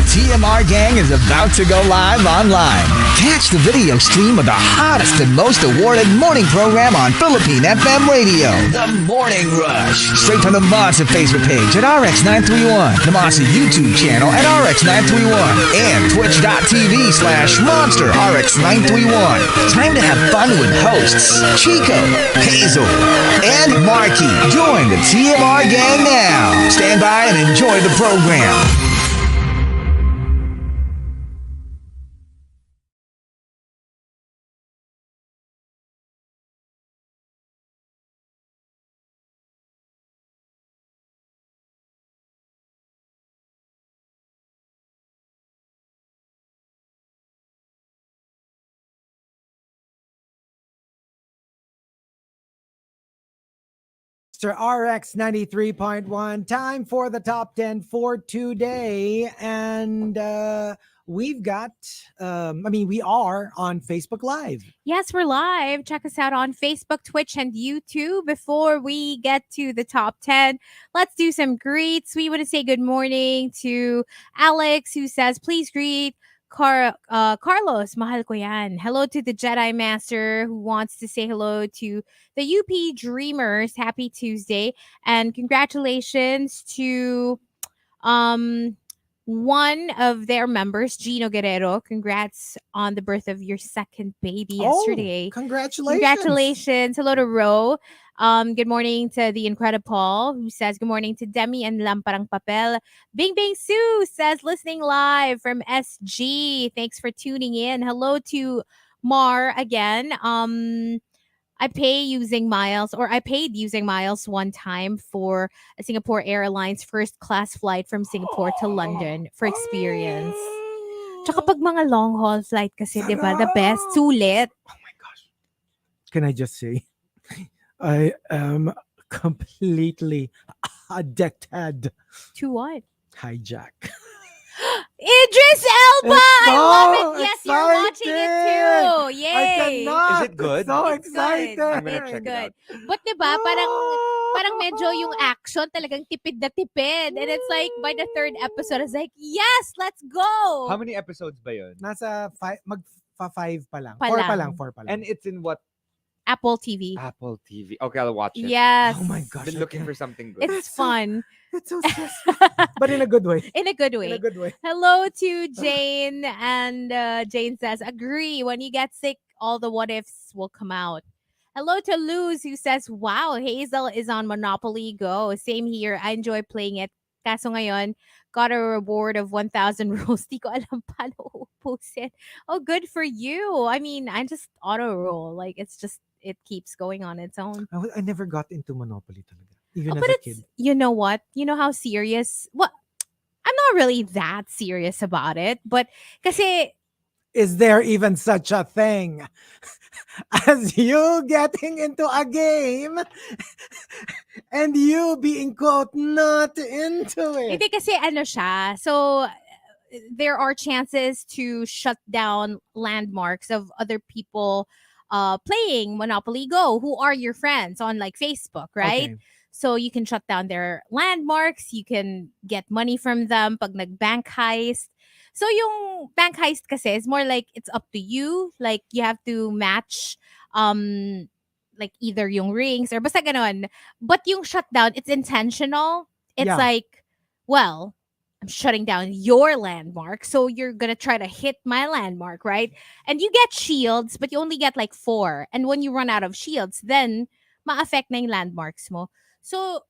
TMR Gang is about to go live online. Catch the video stream of the hottest and most awarded morning program on Philippine FM radio, The Morning Rush. Straight from the Monster Facebook page at RX931, the Monster YouTube channel at RX931, and twitch.tv/Monster RX931. Time to have fun with hosts Chico, Hazel, and Markki. Join the TMR Gang now. Stand by and enjoy the program. Monster RX93.1. Time for the top 10 for today. And we've got, we are on Facebook Live. Yes, we're live. Check us out on Facebook, Twitch, and YouTube. Before we get to the top 10, let's do some greets. We want to say good morning to Alex, who says, please greet Carlos, mahal ko yan. Hello to the Jedi Master, who wants to say hello to the UP Dreamers. Happy Tuesday. And congratulations to one of their members, Gino Guerrero. Congrats on the birth of your second baby yesterday. Congratulations. Congratulations. Hello to Ro. Good morning to the Incredible, who says good morning to Demi and Lamparang Papel. Bing Bing Sue says listening live from SG. Thanks for tuning in. Hello to Mar again. I paid using miles one time for a Singapore Airlines first class flight from Singapore to London for experience. Tsaka pag mga long haul flight kasi, di ba? The best. Sulit. Oh my gosh. Can I just say, I am completely addicted To what? hijack. Idris Elba! It's I love so it. Yes, you're watching it too. Yay! I cannot. Is it good? It's so It's excited. good. I'm gonna It's check it good. out. But diba, parang medyo yung action talagang tipid na tipid. And it's like, by the third episode, I was like, yes, let's go! How many episodes ba yun? Nasa five pa lang. Pa Four lang. pa lang. And it's in what? Apple TV. Apple TV. Okay, I'll watch it. Yes. Oh my gosh. Been looking for something good. It's fun. It's so stressful. But in a good way. In a good In a way. good way. Hello to Jane. And Jane says, agree. When you get sick, all the what ifs will come out. Hello to Luz, who says, wow, Hazel is on Monopoly Go. Same here. I enjoy playing it. Kaso ngayon, got a reward of 1,000 rolls. Di ko alam paano upusin. Oh, good for you. I mean, I just auto roll. Like, it's just, it keeps going on its own. I never got into Monopoly talaga. Even Oh, as but a it's, kid. you know what? You know how serious? Well, I'm not really that serious about it. But kasi, Is there even such a thing as you getting into a game and you being quote not into it? hindi kasi ano siya. So, there are chances to shut down landmarks of other people playing Monopoly Go who are your friends on like Facebook, right? Okay. So you can shut down their landmarks, you can get money from them pag nag-bank heist. So yung bank heist kasi is more like it's up to you. Like you have to match like either yung rings or basta ganon. But yung shutdown, it's intentional. It's Yeah. like, well, I'm shutting down your landmark. So you're going to try to hit my landmark, right? And you get shields, but you only get like 4. And when you run out of shields, then ma-affect na yung landmarks mo. So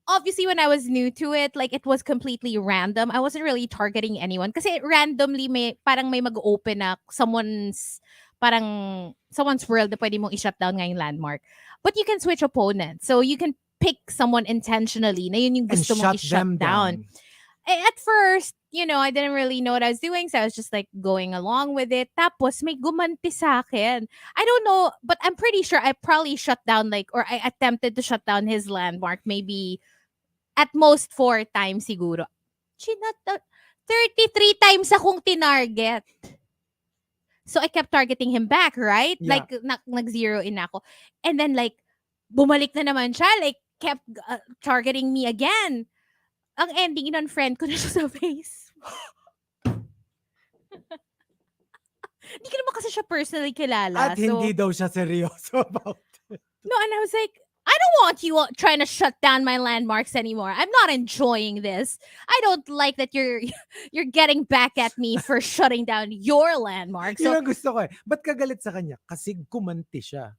obviously when I was new to it, like it was completely random. I wasn't really targeting anyone kasi randomly parang may mag-open na someone's world na pwede mong i-shutdown nga yung landmark. But you can switch opponents. So you can pick someone intentionally na yun yung And gusto mong shut i-shut them down. At first, I didn't really know what I was doing. So I was just like going along with it. Tapos may gumanti sa akin. I don't know, but I'm pretty sure I probably shut down or I attempted to shut down his landmark maybe at most 4 times siguro. 33 times akong tinarget. So I kept targeting him back, right? Yeah. Like nag-zero in ako. And then like bumalik na naman siya, like kept targeting me again. Ang ending, in-unfriend ko na siya sa face. Hindi ko naman kasi siya personally kilala. At hindi daw siya seryoso about it. No, and I was like, I don't want you trying to shut down my landmarks anymore. I'm not enjoying this. I don't like that you're you're getting back at me for shutting down your landmarks. Yun So, ang gusto ko eh. Ba't ka galit sa kanya? Kasi gumanti siya.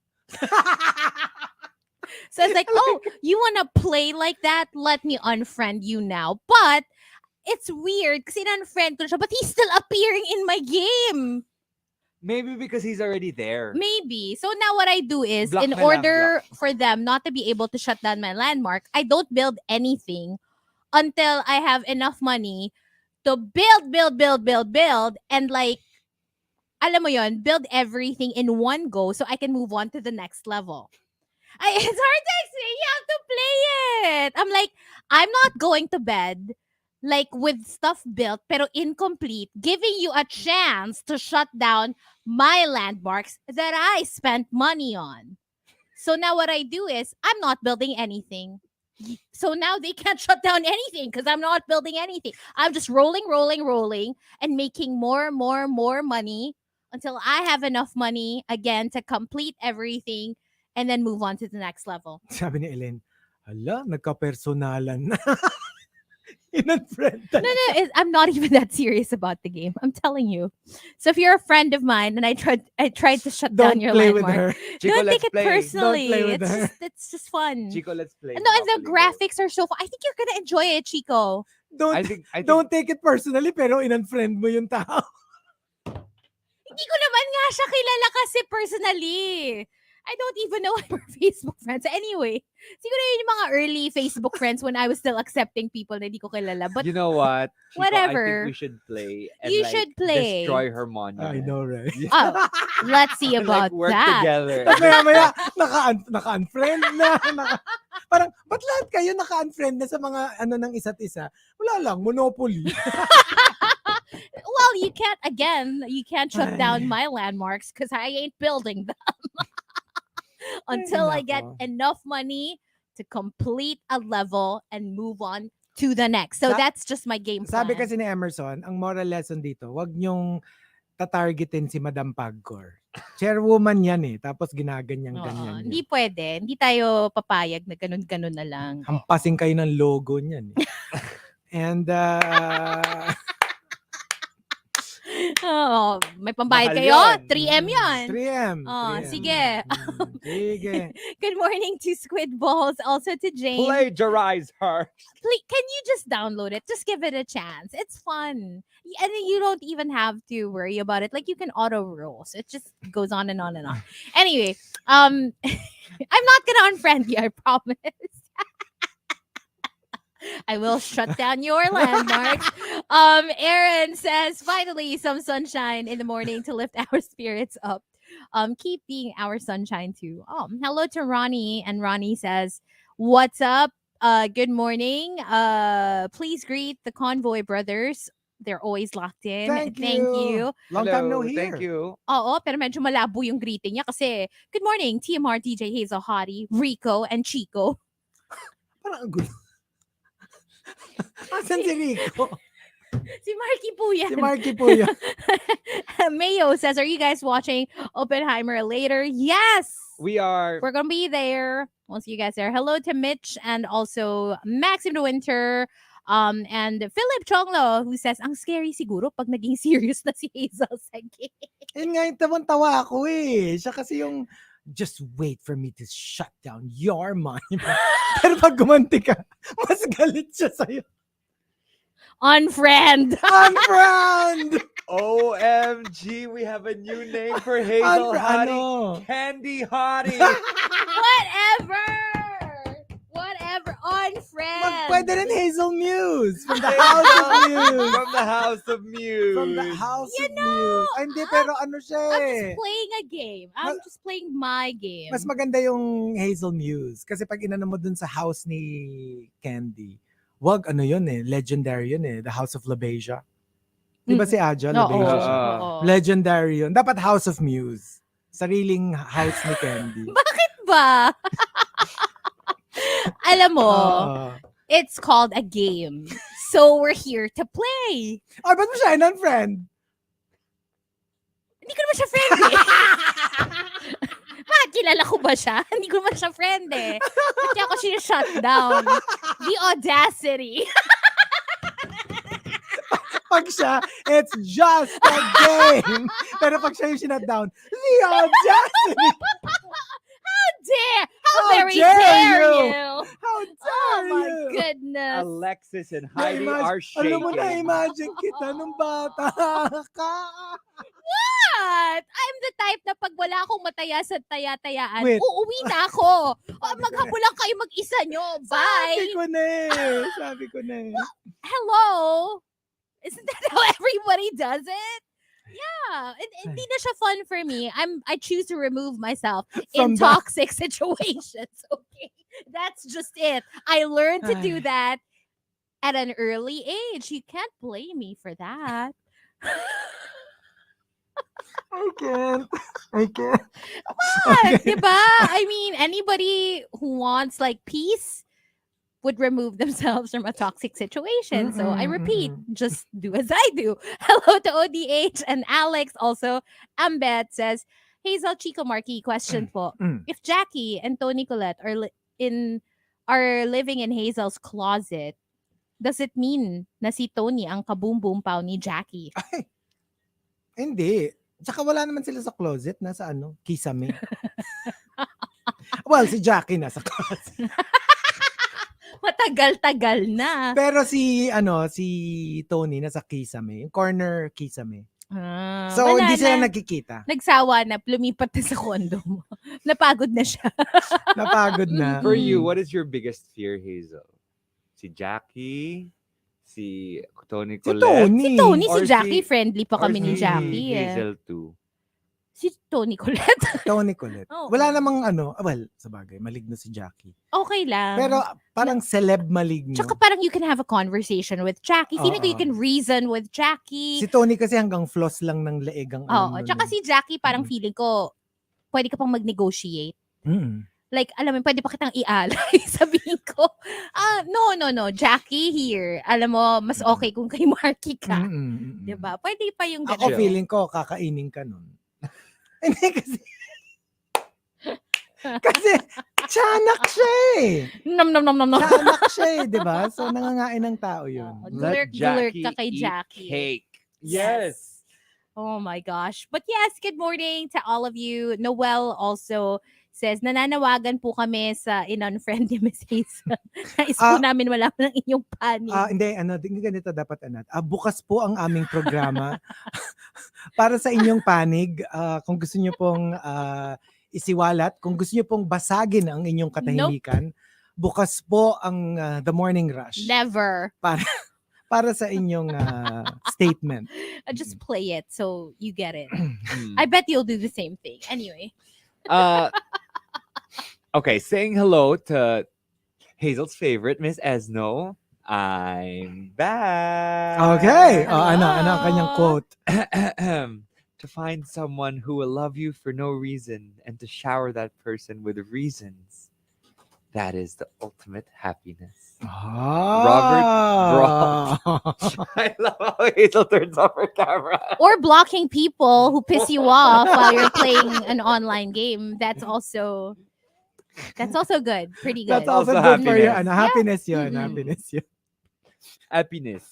so it's like, oh, you want to play like that? Let me unfriend you now. But it's weird kasi unfriend ko na siya, but he's still appearing in my game. Maybe because he's already there. Maybe. So now what I do is, Block in na lang, order for them not to be able to shut down my landmark, I don't build anything until I have enough money to build, and like, alam mo yon, build everything in one go so I can move on to the next level. It's hard to explain. You have to play it. I'm like, I'm not going to bed like with stuff built pero incomplete, giving you a chance to shut down my landmarks that I spent money on. So now what I do is I'm not building anything. So now they can't shut down anything because I'm not building anything. I'm just rolling, and making more money until I have enough money again to complete everything and then move on to the next level. Sabi ni Ellen, hala, nagka-personalan na. In-unfriend No, I'm not even that serious about the game. I'm telling you. So if you're a friend of mine and I tried to shut down Don't your play with landmark, her. Chico, don't let's take it play. personally. Don't play with her. It's just fun. Chico, let's play. No, and the Monopoly Go. graphics are so fun. I think you're gonna enjoy it, Chico. I think Don't take it personally, pero in-unfriend mo yung tao. Hindi ko naman nga siya kilala kasi personally. I don't even know if we're Facebook friends. Anyway, siguro yun yung mga early Facebook friends when I was still accepting people na hindi ko kilala. But you know what? Chico, whatever. I think we should play. And You like, should play. Destroy her monument. I know, right? oh, let's see about like work that. together. Tapos maya, naka-unfriend na. Parang, ba't lahat kayo naka-unfriend na sa mga ano ng isa't isa? Wala lang, Monopoly. Well, you can't shut down my landmarks because I ain't building them until I get nako. enough money to complete a level and move on to the next. So Sa- that's just my game plan. Sabi kasi ni Emerson, ang moral lesson dito, wag niyong tatargetin si Madam Pagcor. Chairwoman yan eh, tapos ginaganyan Oo, ganyan. hindi pwede. Hindi tayo papayag na ganun-ganun na lang. Hampasin kayo ng logo niyan eh. And Oh, may pambayad Mahal kayo? yun. 3M yan. 3M. Oh, 3M. sige. Sige. Good morning to Squid Balls, also to Jane. Plagiarize her. Please, can you just download it? Just give it a chance. It's fun. And you don't even have to worry about it. Like, you can auto roll. So it just goes on and on and on. Anyway, I'm not gonna unfriend you, I promise. I will shut down your landmarks. Aaron says, finally, some sunshine in the morning to lift our spirits up. Keep being our sunshine too. Hello to Ronnie, and Ronnie says, what's up? Good morning. Please greet the Convoy brothers. They're always locked in. Thank you. Long time no Hello, hear. Thank you. Oo, pero medyo malabo yung greeting niya kasi, good morning, TMR, DJ Hazel, Hottie, Rico, and Chico. Parang ang gulo. Asan si Rico? Si Markki po yan. Si Markki po yan. Mayo says, are you guys watching Oppenheimer later? Yes! We are. We're gonna be there. We'll see you guys there. Hello to Mitch and also Maxim de Winter. And Philip Chonglo, who says, ang scary siguro pag naging serious na si Hazel sa game. Yun nga yung tawang-tawa ako eh. Siya kasi yung, just wait for me to shut down your monument. Pero pag gumanti ka, mas galit siya sa'yo. Unfriend! Unfriend! OMG, we have a new name for Hazel Hottie. Ano? Candy Hottie. Whatever. Unfriend. Pwede rin Hazel Muse. From the House of Muse. From the House of Muse. From the House You of Muse. Ay, hindi, pero ano siya I'm eh. just playing a game. I'm just playing my game. Mas maganda yung Hazel Muse. Kasi pag inano mo dun sa house ni Candy, wag ano yun eh, legendary yun eh, the House of Labesia. Di ba si Aja, Oo. Labesia siya? Oo. Legendary yun. Dapat House of Muse. Sariling house ni Candy. Bakit ba? Alam mo, Oo. it's called a game. So we're here to play. Ay, ba't mo siya in-unfriend? Hindi ko naman siya friend eh. Kilala ko ba siya? Hindi ko naman siya friend eh. Kaya ako siya shut down. The audacity. Pag siya, it's just a game. Pero pag siya yung sinat down, the audacity. How very dare dare you? you? How Oh dare my you? goodness. Alexis and Heidi are Alam mo, shaking. na-imagine kita nung bata ka. What? I'm the type na pag wala akong mataya sa taya-tayaan, Wait. uuwi na ako. Maghapo lang kayo mag-isa nyo. Sabi Bye. ko na eh. Sabi ko na eh. Hello? Isn't that how everybody does it? Yeah. Hindi na siya fun for me. I choose to remove myself in From that. toxic situations. Okay. That's just it. I learned to do that at an early age. You can't blame me for that. I can't. What? Diba? I mean, anybody who wants like peace would remove themselves from a toxic situation. So I repeat, just do as I do. Hello to ODH and Alex. Also, Ambet says, Hazel, Chico, Markki, question po. If Jackie and Tony Colette are living in Hazel's closet, does it mean na si Tony ang kaboom-boom pao ni Jackie? Hindi. Tsaka wala naman sila sa closet. Nasa kisame. Well, si Jackie nasa closet. Matagal-tagal na. Pero si Tony nasa kisame. Yung corner kisame. So, Wala hindi sila na. nagkikita. Nagsawa na, lumipat na sa kondo mo. Napagod na siya. Napagod na. For you, what is your biggest fear, Hazel? Si Jackie? Si Tony Si Colette? Tony. Si Tony, Or si Jackie, si- friendly pa Or kami ni si Jackie. Hazel too? Si Tony Colette. Tony Colette. Oo. Wala namang sa bagay, maligno si Jackie. Okay lang. Pero parang celeb maligno. Tsaka parang you can have a conversation with Jackie. Feeling ko you Oo. can reason with Jackie. Si Tony kasi hanggang floss lang ng leeg ang Oo. Tsaka si Jackie, parang Mm. feeling ko, pwede ka pang mag-negotiate. Mm. Like, alam mo, pwede pa kitang ialay. Sabihin ko, no. Jackie here. Alam mo, mas okay kung kay Markki ka. Diba? Pwede pa yung Ako ganun. feeling ko, kakainin ka nun. Hindi kasi, kasi, tiyanak siya eh. Nom. Tiyanak siya eh, di ba? So, nangangain ng tao yun. Gulurk ka kay eat Jackie. cake. Yes. Oh my gosh. But yes, good morning to all of you. Noel also says, nananawagan po kami sa in-unfriend ni Miss Hazel. Nais po namin wala ng inyong panig. Hindi ganito dapat, bukas po ang aming programa para sa inyong panig. Kung gusto nyo pong isiwalat, kung gusto nyo pong basagin ang inyong katahimikan, bukas po ang The Morning Rush. Never. Para sa inyong statement. Just play it so you get it. I bet you'll do the same thing. Anyway. Okay, saying hello to Hazel's favorite, Miss Esno. I'm back. Okay. Hello. Ano ang kanyang quote? To find someone who will love you for no reason and to shower that person with reasons. That is the ultimate happiness. Robert I love how Hazel turns off her camera. Or blocking people who piss you off while you're playing an online game. That's also good. Pretty good. That's also Also good for you. happiness. Happiness yun. Mm-mm. Happiness yun. Happiness.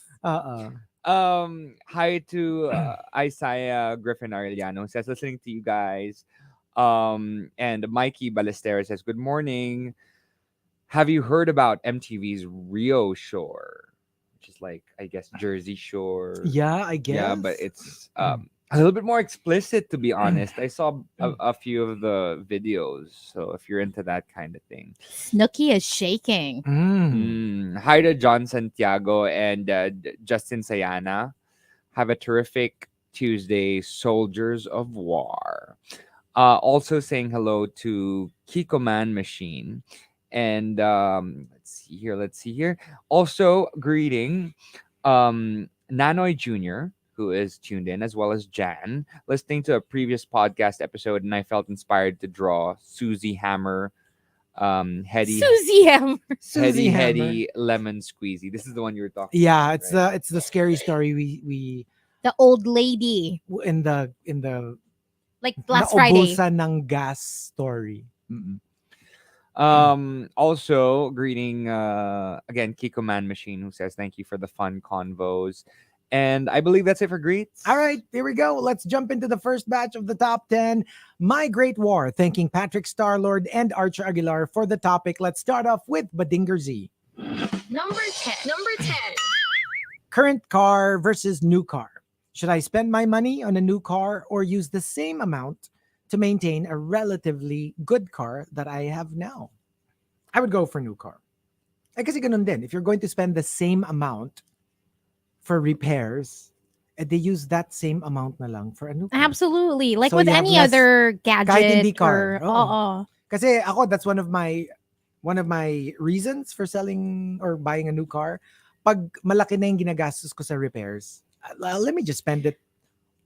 Hi to Isaiah Griffin Arellano says listening to you guys. And Mikey Ballesteros says good morning. Have you heard about MTV's Rio Shore, which is like I guess Jersey Shore? Yeah, I guess. Yeah, but it's a little bit more explicit, to be honest. I saw a few of the videos, so if you're into that kind of thing. Snooki is shaking. Hi to John Santiago and Justin Sayana. Have a terrific Tuesday, Soldiers of War. Also saying hello to Kiko Man Machine. And let's see here. Also greeting Nanoy Jr., who is tuned in, as well as Jan, listening to a previous podcast episode, and I felt inspired to draw Susie Hammer, Hetty, Susie Hammer. Susie Hammer. Hetty Lemon Squeezy. This is the one you were talking Yeah, about. it's the scary story we The old lady. in the Like last Friday. naubusan ng gas story. Mm-mm. Also greeting again Kiko Man Machine, who says thank you for the fun convos. And I believe that's it for greets. All right, here we go. Let's jump into the first batch of the top 10. My Great War, thanking Patrick Starlord and Archer Aguilar for the topic. Let's start off with Badinger Z. Number 10. Current car versus new car. Should I spend my money on a new car or use the same amount to maintain a relatively good car that I have now? I would go for new car. Kasi ganun din. If you're going to spend the same amount for repairs, they use that same amount na lang for a new car. Absolutely. Like So with you have any less- other gadget. kahit hindi car. Or, Oo. oo. Kasi ako, that's one of my reasons for selling or buying a new car. Pag malaki na yung ginagastos ko sa repairs, let me just spend it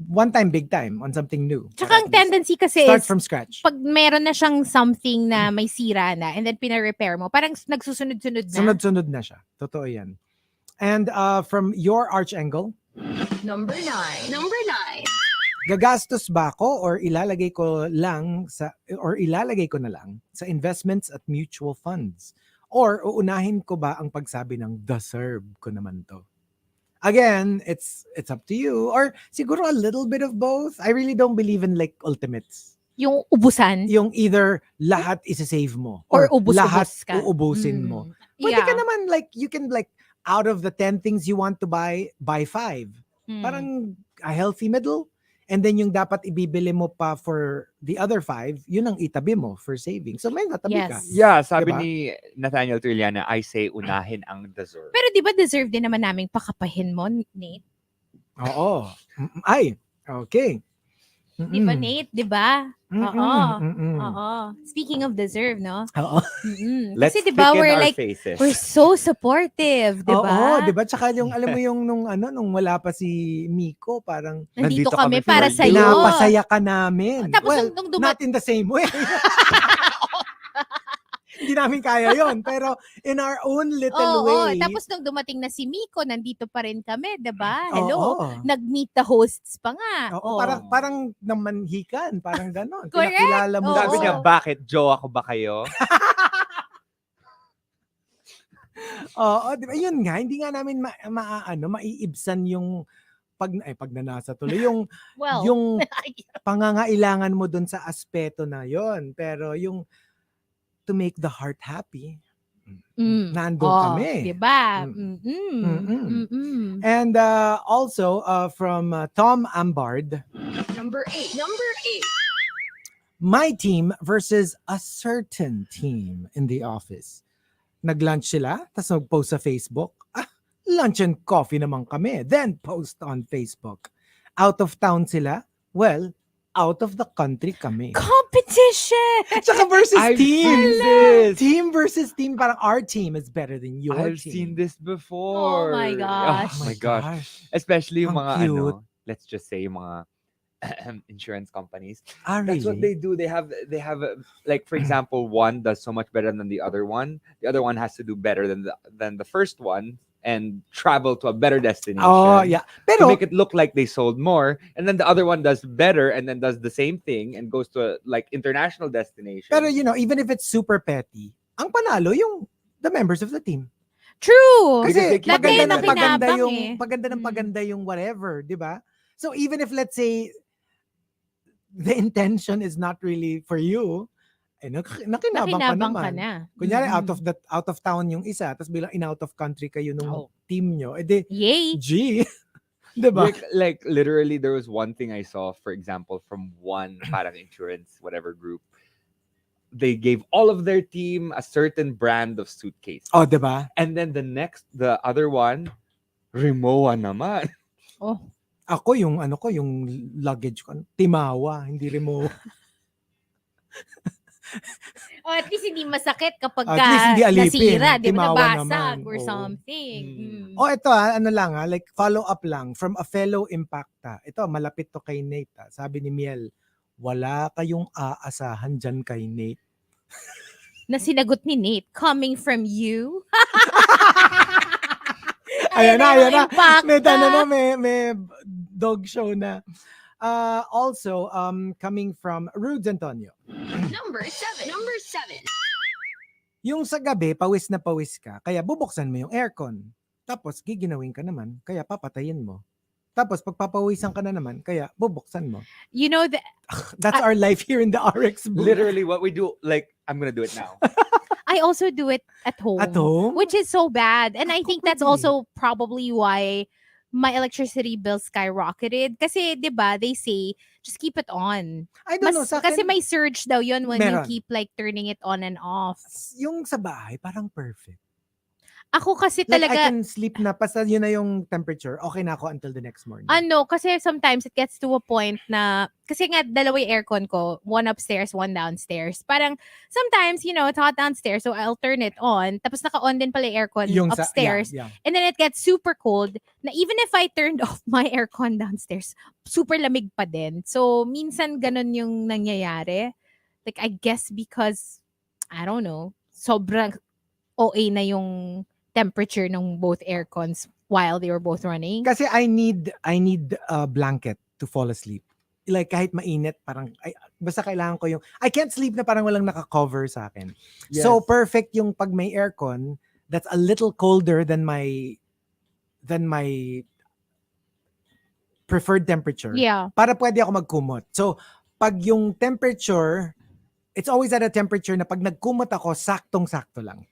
one time, big time on something new. Tsaka Para ang at least tendency kasi start is, from scratch. pag meron na siyang something na may sira na and then pina-repair mo, parang nagsusunod-sunod na. Sunod-sunod na siya. Totoo yan. And from your arch angle, Number 9. gagastos ba ako or ilalagay ko na lang sa investments at mutual funds? Or uunahin ko ba ang pagsabi ng deserve ko naman to? Again, it's up to you. Or siguro a little bit of both. I really don't believe in like ultimates. Yung ubusan. Yung either lahat isa-save mo Or ubus-ubos lahat ka. uubusin mo. Pwede ka naman like, you can like, out of the 10 things you want to buy 5. Mm. Parang a healthy middle. And then yung dapat ibibili mo pa for the other 5, yun ang itabi mo for saving. So may natabi ka. Yes. Yeah, sabi Diba? ni Nathaniel Trilliana, I say unahin ang deserve. Pero di ba deserve din naman naming pakapahin mo, Nate? Oo. Ay, okay. Di ba, Nate? Di ba? Oo. Mm-mm. Oo. Speaking of deserve, no? Oo. Let's Kasi di ba, thicken we're our like, faces. we're so supportive, di ba? Oo, di ba? Tsaka yung, alam mo yung nung wala pa si Miko, parang Nandito Nandito kami kami for para you. sa'yo. pinapasaya ka namin. Tapos Well, nung not in the same way. Hindi namin kaya yon, pero in our own little way. Tapos nung dumating na si Miko, nandito pa rin kami, di ba? Hello. Oo. Nag-meet the hosts pa nga. Oo, parang namanhikan, parang ganon. Correct. Pinakilala mo. Oo. Sabi niya, bakit? Jowa ko ba kayo? Oo, di ba? Yun nga, hindi nga namin maiibsan yung pag nanasa tuloy yung Well, yung pangangailangan mo dun sa aspeto na yon, pero yung to make the heart happy, nandun kami. Di ba? And also from Tom Ambard, Number 8. my team versus a certain team in the office. Nag-lunch sila, tapos nag-post sa Facebook. Lunch and coffee naman kami. Then post on Facebook. Out of town sila? Well, out of the country kami. Competition! Tsaka versus I've team. seen this. Team versus team. Parang our team is better than your I've team. seen this before. Oh my gosh. Oh my gosh. Especially yung Ang mga cute. let's just say yung mga insurance companies. Ah, That's what really? they do. They have like, for example, one does so much better than the other one. The other one has to do better than the first one and travel to a better destination. Oh, yeah. To Pero, make it look like they sold more, and then the other one does better and then does the same thing and goes to a like international destination. pero even if it's super petty, ang panalo yung the members of the team. True! Because Kasi they keep Lahat kayo maganda ng paganda nakinabang yung eh. paganda ng paganda yung whatever, 'di ba? So even if let's say the intention is not really for you, nakinabang ka Nakinabang ka naman. na. Kunyari out of town yung isa, tapos bilang in out of country kayo nung team nyo, edi Yay! G. 'Di ba? Like literally there was one thing I saw, for example, from one parang insurance whatever group. They gave all of their team a certain brand of suitcase. Oh, 'di ba? And then the other one, Rimowa naman. Oh. Ako yung yung luggage ko, Timawa, hindi Remo. Oh, at least hindi masakit kapag At least hindi alipin. nasira, di ba, Timawa nabasag naman. or Oo. something. Oh, ito like follow up lang from a fellow Impacta. Ito, malapit to kay Nate. Sabi ni Miel, wala kayong aasahan dyan kay Nate. Na sinagot ni Nate, coming from you. Ayan na. Impacta. May dog show na. Also, coming from Rudes Antonio. Number 7. Number 7. Yung sa gabi, pawis na pawis ka, kaya bubuksan mo yung aircon. Tapos, giginawin ka naman, kaya papatayin mo. Tapos, pagpapawisan ka na naman, kaya bubuksan mo. You know, That's our life here in the RX booth. Literally, what we do, like, I'm gonna do it now. I also do it at home. At home? Which is so bad. And I Ako think that's din. also probably why my electricity bill skyrocketed. Kasi, di ba, they say, just keep it on. I don't know, sa Kasi akin, may surge daw yun when you Meron. keep like turning it on and off. yung sa bahay, parang perfect. Ako kasi Like, I talaga, can sleep na, basta yun na yung temperature, okay na ako until the next morning. kasi sometimes it gets to a point na, kasi nga dalawa yung aircon ko, one upstairs, one downstairs. Parang sometimes, it's hot downstairs, so I'll turn it on. Tapos naka-on din pala yung aircon upstairs. Yeah. And then it gets super cold na even if I turned off my aircon downstairs, super lamig pa din. So, minsan ganun yung nangyayari. Like, I guess because, I don't know, sobrang OA na yung temperature ng both aircons while they were both running. Kasi I need a blanket to fall asleep. Like kahit mainit, parang basta kailangan ko yung I can't sleep na parang walang naka-cover sa akin. Yes. So perfect yung pag may aircon that's a little colder than my preferred temperature. Yeah. Para pwede ako magkumot. So pag yung temperature, it's always at a temperature na pag nagkumot ako, saktong-sakto lang.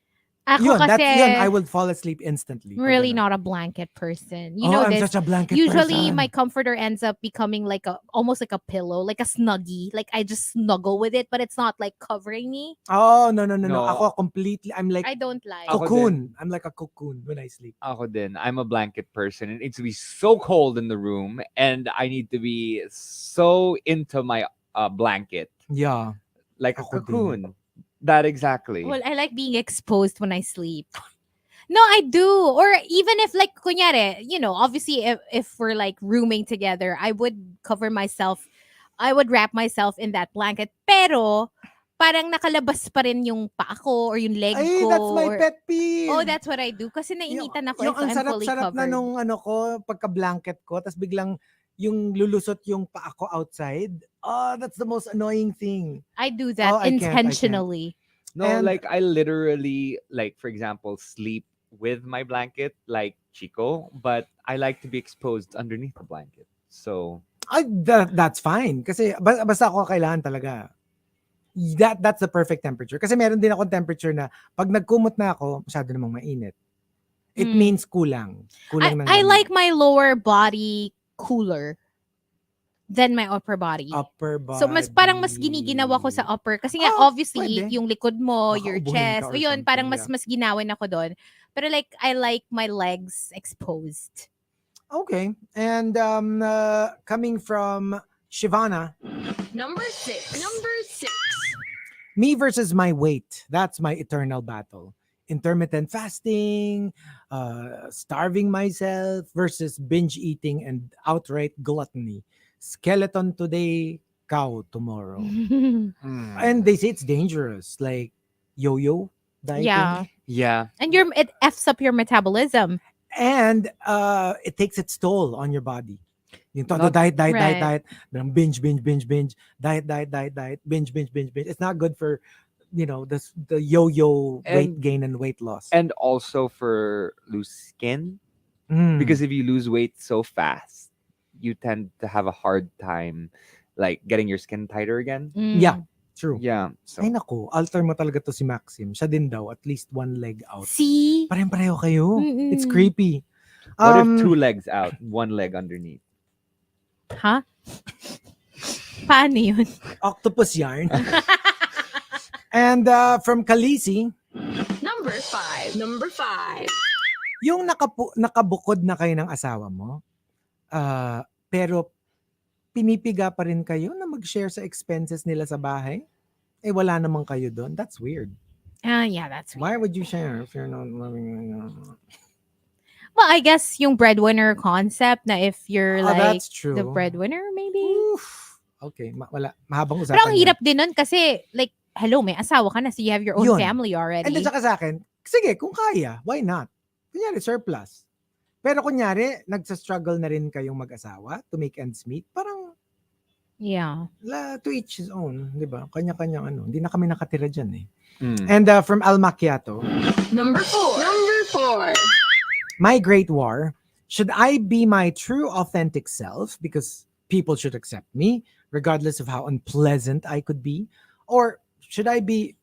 Ako kasi, I will fall asleep instantly. I'm really not a blanket person. You Oh, know I'm this. such a blanket Usually, person. my comforter ends up becoming almost like a pillow, like a snuggie. Like I just snuggle with it, but it's not like covering me. Oh, no. No. Ako completely, I'm like I don't like. Ako cocoon. I'm like a cocoon when I sleep. Ako din. I'm a blanket person. It needs to be so cold in the room, and I need to be so into my blanket, Yeah. like a Ako din. cocoon. That exactly. Well, I like being exposed when I sleep. No, I do. Or even if like, kunyari, obviously if we're like rooming together, I would cover myself. I would wrap myself in that blanket. Pero, parang nakalabas pa rin yung paa ko or yung leg Ay, ko. that's my or- pet peeve. Oh, that's what I do. Kasi nainitan ako Yung if ang I'm fully sarap-sarap na covered. nung pagka-blanket ko, tas biglang yung lulusot yung paa ko outside. Oh, that's the most annoying thing. I do that Oh, I can't. intentionally. No, And- like I literally, like for example, sleep with my blanket, like Chico, but I like to be exposed underneath the blanket. So That's fine. Kasi basta ako kailangan talaga. That's the perfect temperature. Kasi meron din akong temperature na pag nagkumot na ako, masyado namang mainit. It Mm. means kulang. Kulang ng I lamig. like my lower body cooler than my upper body. upper body. So parang mas giniginawa ko sa upper kasi nga Oh, obviously pwede. yung likod mo, Baka your ubuhin chest, ka or o yun, parang something, mas ginawin ako doon. Pero like I like my legs exposed. Okay. And coming from Shivana, Number 6. Number 6. me versus my weight. That's my eternal battle. Intermittent fasting, starving myself versus binge eating and outright gluttony. Skeleton today, cow tomorrow. And they say it's dangerous, like yo-yo dieting. Yeah. yeah, And it F's up your metabolism. And it takes its toll on your body. Yung todo Not- diet, Right. Biglang binge, diet, binge. It's not good for, the yo-yo weight And- gain and weight loss. and also for loose skin, Mm. because if you lose weight so fast, you tend to have a hard time, like getting your skin tighter again. Mm. Yeah, true. Yeah, so Ay naku, alter mo talaga to si Maxim. Siya din daw, at least one leg out. See? Pareho kayo. It's Mm-mm. creepy. what if 2 legs out, 1 leg underneath? Huh? Paano yun? Octopus yarn. And from Khaleesi, Number 5. Number 5. yung nakabukod na kayo ng asawa mo, pero pinipiga pa rin kayo na mag-share sa expenses nila sa bahay, wala naman kayo doon. That's weird. Yeah, that's weird. Why would you share if you're not loving? Well, I guess yung breadwinner concept na if you're like That's true. the breadwinner maybe. Oof. Okay, wala. Mahabang usapan. Pero ang yan. hirap din nun kasi like, hello, may asawa ka na so you have your own Yun. family already. And then saka sa akin, sige, kung kaya, why not? Kunyari, surplus. Pero kunyari, nagsa-struggle na rin kayong mag-asawa to make ends meet, parang Yeah. To each his own, di ba? Kanya-kanyang ano. Hindi na kami nakatira dyan eh. Mm. And from Al Macchiato, Number 4. Number 4. my great war, should I be my true authentic self because people should accept me regardless of how unpleasant I could be? Or should I be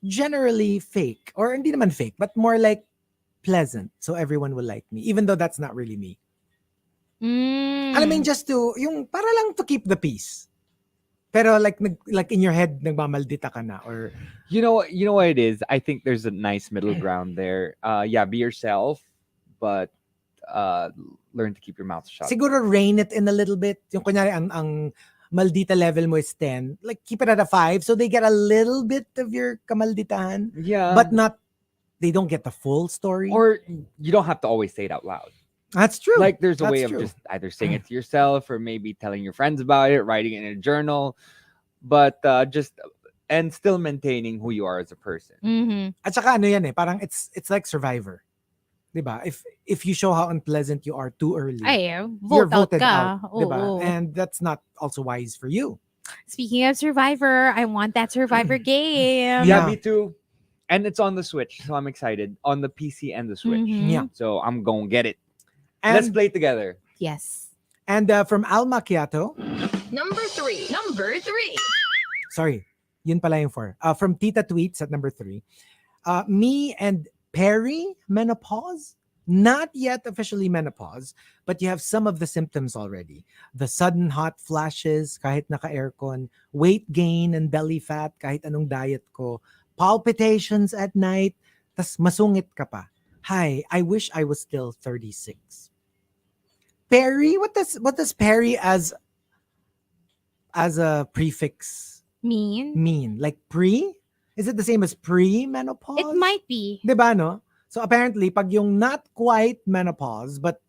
generally fake? Or hindi naman fake, but more like pleasant so everyone will like me even though that's not really me. Alam mo yun, just to, yung para lang to keep the peace. Pero like in your head nagmamaldita ka na or You know what it is? I think there's a nice middle ground there. Yeah, be yourself, but learn to keep your mouth shut. siguro rein it in a little bit. Yung kunyari ang maldita level mo is 10, like keep it at a 5 so they get a little bit of your kamalditahan Yeah. but not, they don't get the full story. Or you don't have to always say it out loud. That's true. Like there's a That's way of true. just either saying it to yourself or maybe telling your friends about it, writing it in a journal, but just and still maintaining who you are as a person. Mm-hmm. At saka ano yan eh, parang it's like Survivor. 'Di ba? If you show how unpleasant you are too early, Ay, you're vote out voted ka. out. 'Di ba? Oo. And that's not also wise for you. Speaking of Survivor, I want that Survivor game. Yeah. Yeah, me too. And it's on the Switch, so I'm excited. On the PC and the Switch. Mhm. Yeah. So I'm gonna get it. Let's And play together. Yes. from Al Macchiato, Number 3. Number 3. sorry, yun pala yung 4. From Tita Tweets at number 3. Me and Perry menopause, not yet officially menopause, but you have some of the symptoms already. The sudden hot flashes kahit naka-aircon, weight gain and belly fat kahit anong diet ko, palpitations at night, tas masungit ka pa. Hi, I wish I was still 36. Perry, what does Perry as a prefix Mean. mean? Like pre? Is it the same as pre-menopause? It might be. Diba, no? So apparently, pag yung not quite menopause, but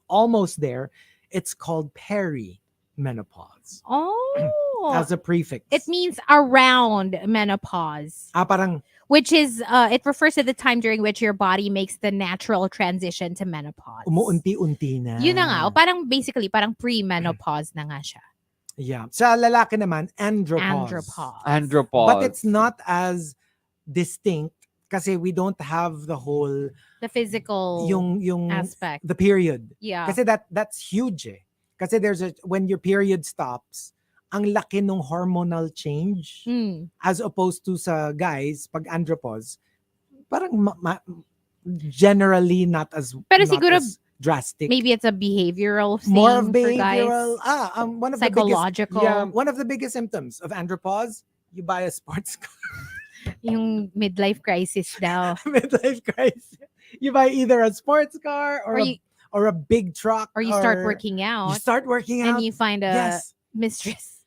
almost there, it's called perimenopause Oh. as a prefix. It means around menopause, parang, which is it refers to the time during which your body makes the natural transition to menopause. umuunti-unti na. Yun na nga. O, parang basically, parang pre-menopause na nga siya. Yeah. Sa lalaki naman, andropause. Andropause. Andropause. But it's not as distinct kasi we don't have the whole The physical yung aspect. the period. Yeah. Kasi that's huge eh. Kasi when your period stops, ang laki ng hormonal change Mm. as opposed to sa guys pag andropause parang generally not as Pero not siguro as drastic. Maybe it's a behavioral thing More of for behavioral. guys. One of the biggest Psychological. one of the biggest symptoms of andropause, you buy a sports car. Yung midlife crisis daw. Midlife crisis. You buy either a sports car or a big truck Or you start working out. You start working out. And you find a yes. mistress.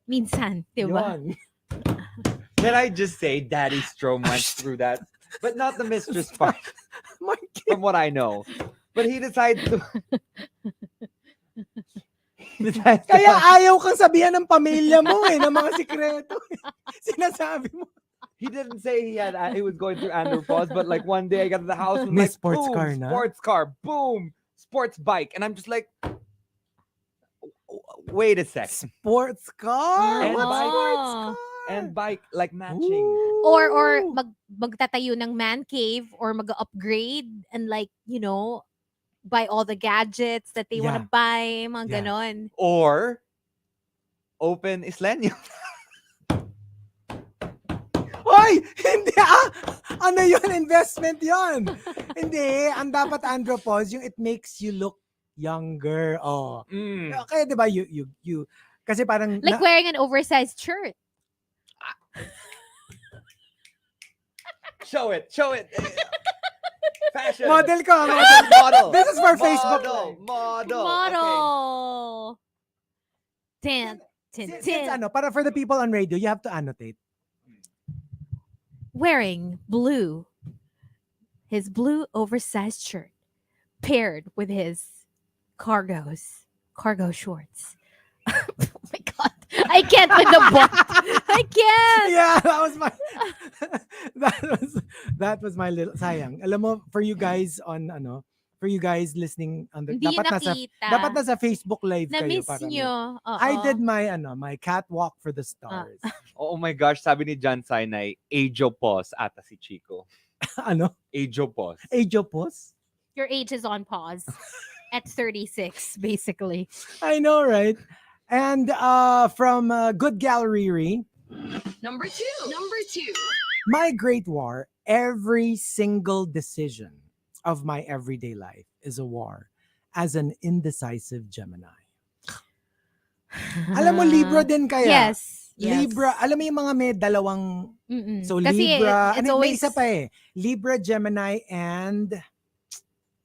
Minsan, di ba? Yun. Can I just say Daddy Strom went through that? But not the mistress part, Markki. from what I know. But he decided to... Kaya ayaw kang sabihan ng pamilya mo ng mga sikreto. Sinasabi mo. He didn't say he was going through andropause, but like one day I got to the house and May like, sports boom, car na? sports car, boom, sports bike. And I'm just like, wait a sec. Sports car? And What bike. sports car? And bike, like matching. Ooh. Or magtatayo ng man cave or mag-upgrade and like, buy all the gadgets that they want to Yeah. buy, mga Yeah. ganon. Or open Isleño. Hoy! Hindi Ano yun? Investment yun. Hindi. Ang dapat andropause, yung it makes you look younger. Oh. Mm. Kaya diba you kasi parang Like wearing an oversized shirt. Show it. Fashion. model ko. Model. This is for Facebook. Model. Model. Tin. Since para for the people on radio, you have to annotate. Wearing his blue oversized shirt paired with his cargo shorts. Oh my God. I can't with the book. I can't. Yeah, that was my little sayang. Alam mo, for you guys on for you guys listening on the Hindi dapat nakita. nasa Facebook live kayo Na-miss para nyo. I Oo. did my catwalk for the stars. Oh my gosh, sabi ni John Sinai, Ajopos ata si Chico. Ano? Ajopos. Ajopos? Your age is on pause. At 36, basically. I know, right? And from Good Gallery, Number 2. Number 2. my great war, every single decision of my everyday life is a war as an indecisive Gemini. Alam mo, Libra din kaya? Yes. Yes. Libra, alam mo yung mga may dalawang, Mm-mm. so Kasi Libra, it's may always isa pa eh. Libra, Gemini, and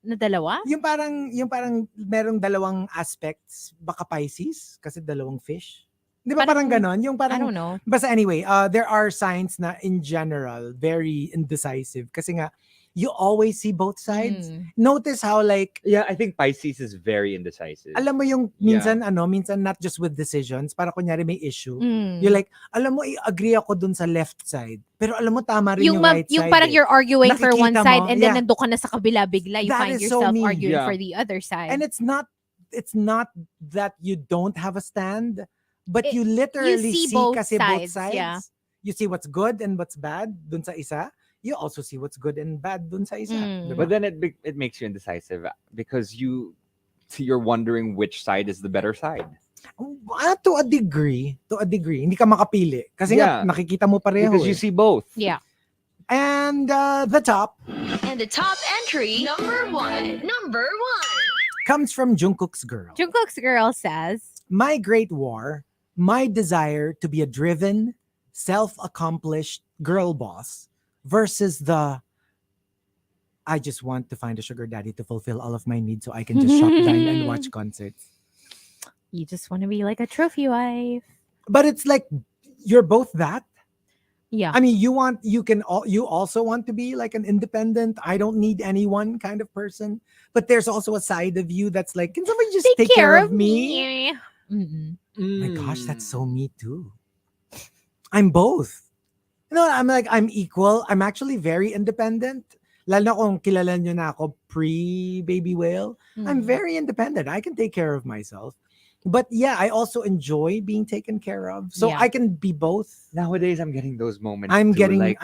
na dalawa? yung parang merong dalawang aspects, baka Pisces, kasi dalawang fish. Di ba parang ganon? Yung I parang, don't know. basta anyway, there are signs na in general, very indecisive. Kasi nga, you always see both sides. Mm. Notice how like, Yeah, I think Pisces is very indecisive. alam mo yung minsan minsan not just with decisions, para kunyari may issue. Mm. You're like, alam mo, i-agree ako dun sa left side. Pero alam mo, tama rin yung right yung side. parang eh. you're arguing for one Nakikita side mo, and then yeah. nandun ka na sa kabila bigla. You That find is so yourself me. arguing Yeah. for the other side. And it's not that you don't have a stand, but you You literally see see both kasi both sides, sides. yeah. You see what's good and what's bad dun sa isa. You also see what's good and bad dun sa isa. Mm. Diba? But then it makes you indecisive because you're wondering which side is the better side. To a degree. Hindi ka makapili. Kasi Yeah. nga, nakikita mo pareho. Because you see both. Yeah. And the top And the top entry, number 1. Number 1. comes from Jungkook's girl. Jungkook's girl says, My great war, my desire to be a driven, self-accomplished girl boss versus the I just want to find a sugar daddy to fulfill all of my needs so I can just shop, dine, and watch concerts. you just want to be like a trophy wife. But it's like you're both that. Yeah. I mean, you also want to be like an independent, I don't need anyone kind of person. But there's also a side of you that's like, can somebody just take care of me? Mm-mm. My gosh, that's so me too. I'm both. I'm equal. I'm actually very independent. Lalo na kung kilala nyo na ako pre-baby whale. I'm Mm. very independent. I can take care of myself. But yeah, I also enjoy being taken care of. So Yeah. I can be both. Nowadays, I'm getting those moments. I'm too, getting like,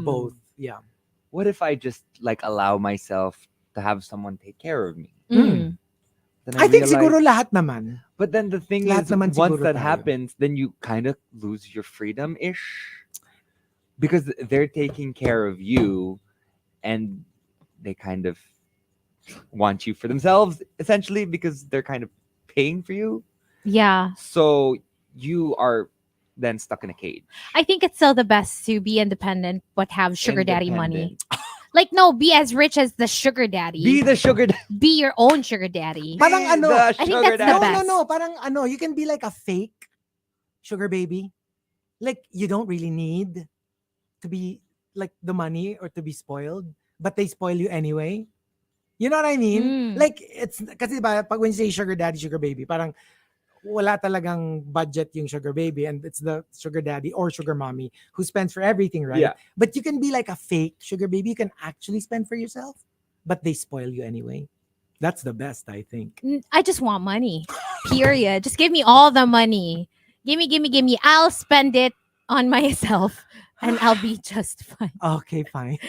both. Yeah. what if I just like allow myself to have someone take care of me? Mm. Then I think realize- siguro lahat naman. But then the thing Lahat is, naman once siguro that tayo. happens, then you kind of lose your freedom-ish. Because they're taking care of you and they kind of want you for themselves, essentially, because they're kind of paying for you. Yeah. So you are then stuck in a cage. I think it's still the best to be independent but have sugar daddy money. Independent. Like, no, be as rich as the sugar daddy. Be the sugar daddy. Be your own sugar daddy. Parang Be ano, the I think sugar that's the daddy. best. No. Parang you can be like a fake sugar baby. Like, you don't really need to be like the money or to be spoiled, but they spoil you anyway. You know what I mean? Mm. Like, it's, kasi ba, pag when you say sugar daddy, sugar baby, parang wala talagang budget yung sugar baby and it's the sugar daddy or sugar mommy who spends for everything, right? Yeah. But you can be like a fake sugar baby. You can actually spend for yourself, but they spoil you anyway. That's the best, I think. I just want money. Period. Just give me all the money. Give me. I'll spend it on myself and I'll be just fine. Okay, fine.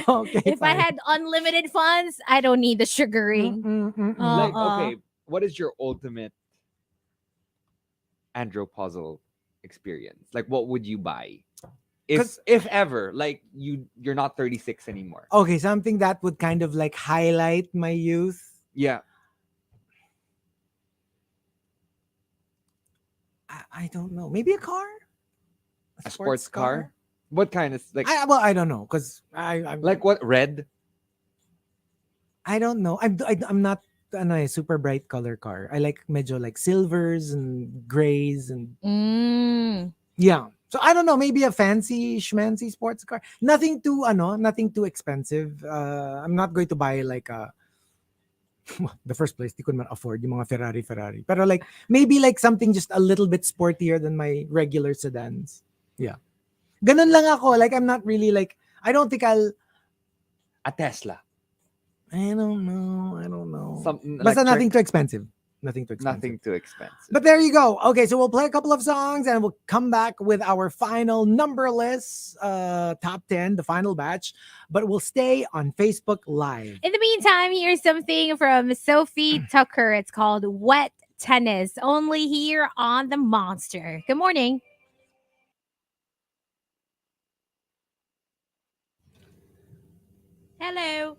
Okay, If I fine. had unlimited funds, I don't need the sugaring. Like, Uh-uh. okay, what is your ultimate andropuzzle experience? Like, what would you buy? If ever, like you're not 36 anymore. Okay, something that would kind of like highlight my youth. Yeah. I don't know. Maybe a car? A sports car? What kind of like I don't know because I'm like what red? I don't know. I'm not a super bright color car. I like medyo like silvers and grays and Mm. yeah. So I don't know. Maybe a fancy schmancy sports car. Nothing too expensive. I'm not going to buy like a the first place, di ko naman afford yung mga Ferrari. Pero like, maybe like something just a little bit sportier than my regular sedans. Yeah. Ganun lang ako. Like, I'm not really like, I don't think I'll, A Tesla. I don't know. I don't know. Something But electric. nothing too expensive. Nothing too expensive. Nothing too expensive. But there you go. Okay, so we'll play a couple of songs and we'll come back with our final numberless top 10, the final batch. But we'll stay on Facebook Live. In the meantime, here's something from Sophie Tucker. It's called Wet Tennis, only here on the Monster. Good morning. Hello.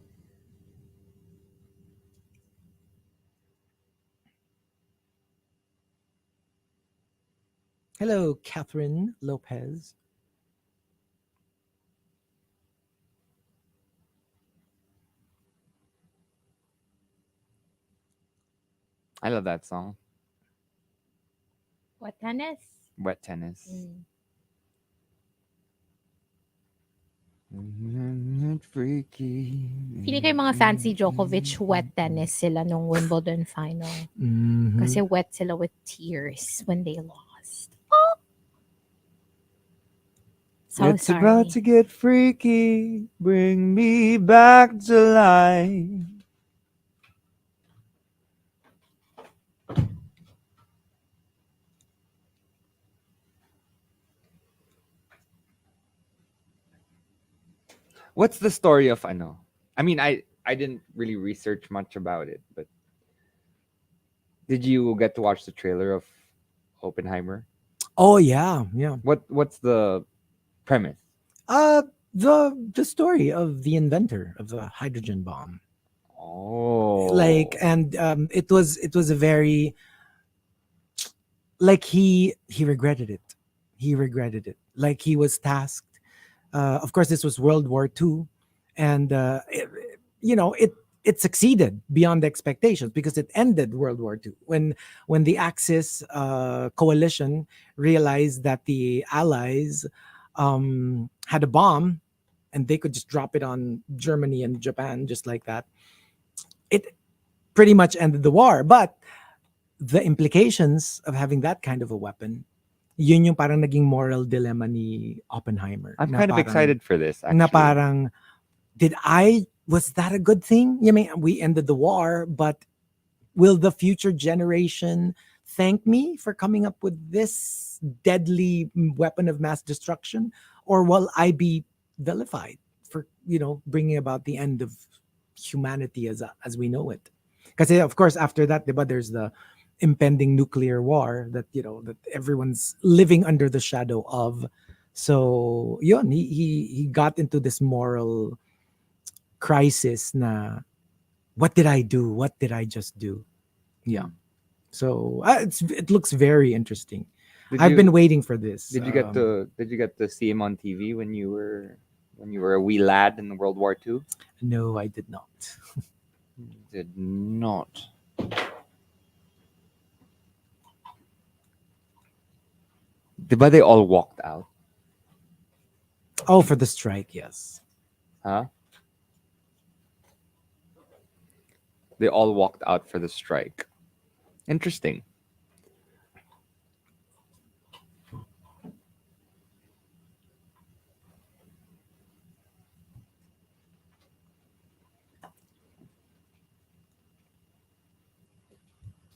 Hello, Catherine Lopez. I love that song. Wet Tennis? Wet Tennis. Freaky. Feeling ko yung mga fancy Djokovic, wet tennis sila nung Wimbledon final. Mhm. Kasi wet sila with tears when they lost. So It's sorry. about to get freaky. Bring me back to life. What's the story of ano? I mean, I didn't really research much about it, but did you get to watch the trailer of Oppenheimer? Oh yeah, yeah. What's the premise? The story of the inventor of the hydrogen bomb. Oh, And it was a very, like, he regretted it. He regretted it. Like, he was tasked. Of course, this was World War II, and it succeeded beyond expectations because it ended World War II when the Axis coalition realized that the Allies had a bomb and they could just drop it on Germany and Japan just like that. It pretty much ended the war, but the implications of having that kind of a weapon, yun yung parang naging moral dilemma ni Oppenheimer. I'm Na kind of parang- excited for this. Actually, Na parang, was that a good thing? I mean, we ended the war, but will the future generation thank me for coming up with this deadly weapon of mass destruction? Or will I be vilified for, bringing about the end of humanity as we know it? Because, of course, after that, diba, there's the impending nuclear war that that everyone's living under the shadow of. So yun, he got into this moral crisis na, what did I do? What did I just do? Yeah. So it looks very interesting. I've been waiting for this. Did you get to see him on TV when you were a wee lad in World War II? No, I did not. Did not. But they all walked out. Oh, for the strike, yes. Huh? They all walked out for the strike. Interesting.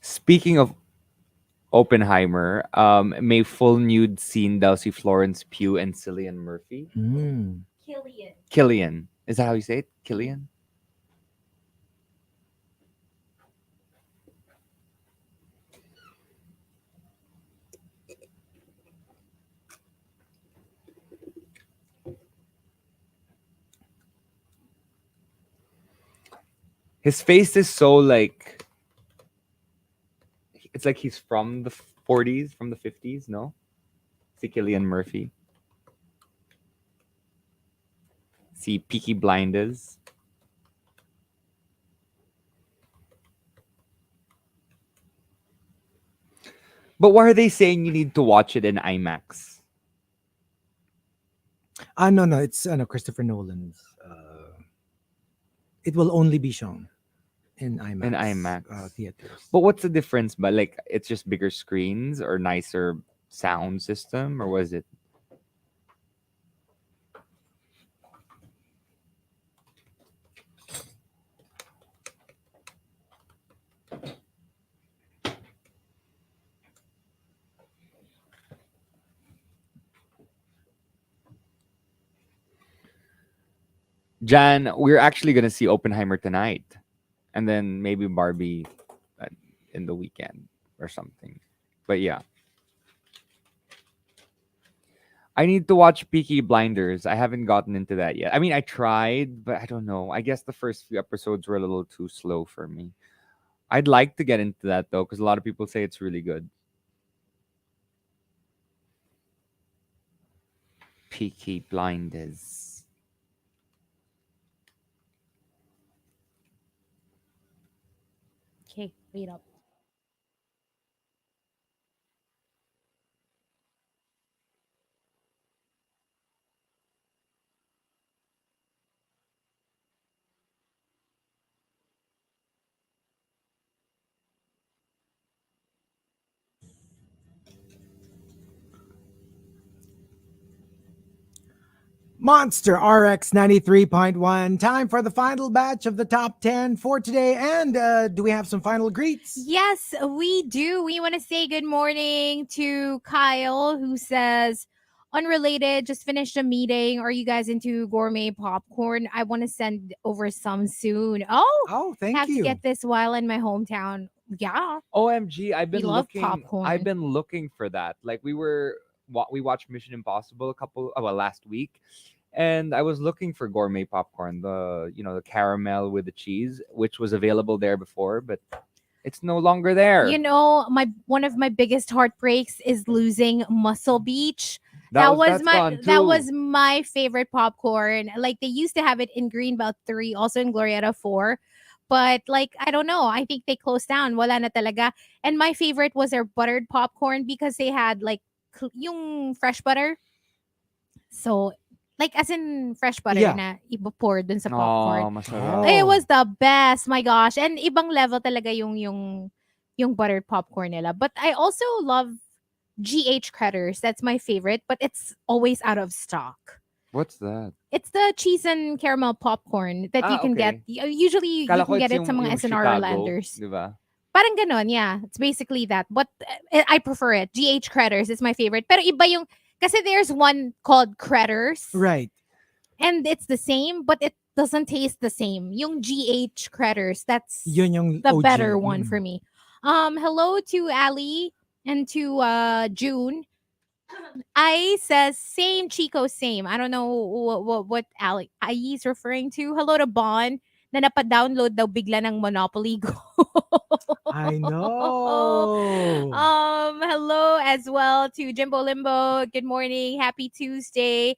Speaking of Oppenheimer, may full nude scene daw si Florence Pugh and Cillian Murphy. Mm. Killian. Is that how you say it? Killian? His face is so like, it's like he's from the 40s, from the 50s, no? Si Cillian Murphy. Si Peaky Blinders. But why are they saying you need to watch it in IMAX? No, it's Christopher Nolan's. It will only be shown in IMAX. In IMAX. Theaters. But what's the difference? But like, it's just bigger screens or nicer sound system, or was it? Jan, we're actually gonna see Oppenheimer tonight, and then maybe Barbie uh, in the weekend or something. But yeah, I need to watch Peaky Blinders. I haven't gotten into that yet. I mean, I tried, but I don't know. I guess the first few episodes were a little too slow for me. I'd like to get into that though, because a lot of people say it's really good. Peaky Blinders. Okay, wait up. Monster RX 93.1. Time for the final batch of the top 10 for today. And do we have some final greets? Yes, we do. We want to say good morning to Kyle, who says, unrelated, just finished a meeting. Are you guys into gourmet popcorn? I want to send over some soon. Oh, Oh, thank have to you. get this while in my hometown. Yeah, OMG, we love popcorn. I've been looking for that. Like we watched Mission Impossible last week, and I was looking for gourmet popcorn, the caramel with the cheese, which was available there before, but it's no longer there. You know, my one of my biggest heartbreaks is losing Muscle Beach. That's gone That too. was my favorite popcorn. Like they used to have it in Greenbelt 3, also in Glorieta 4. But like I don't know, I think they closed down. Wala na talaga. And my favorite was their buttered popcorn because they had like yung fresh butter. So like as in fresh butter Yeah. na ipo-pour dun sa popcorn. Oh, masarap. Oh. It was the best, my gosh. And ibang level talaga yung buttered popcorn nila. But I also love GH Crackers. That's my favorite, but it's always out of stock. What's that? It's the cheese and caramel popcorn that you can get. Okay. Usually, Kala you ko can get it's it sa mga yung SNR Chicago, Orlanders. di ba? Parang ganon, yeah. It's basically that. But I prefer it. GH Crackers is my favorite. Pero iba yung, kasi there's one called Crackers. Right. And it's the same, but it doesn't taste the same. Yung GH Crackers, that's Yun yung the OG. better one for me. Hello to Ali and to June. I says same Chico, same. I don't know what Ali is referring to. Hello to Bon na napa-download daw bigla ng Monopoly Go. I know. Hello as well to Jimbo Limbo. Good morning. Happy Tuesday.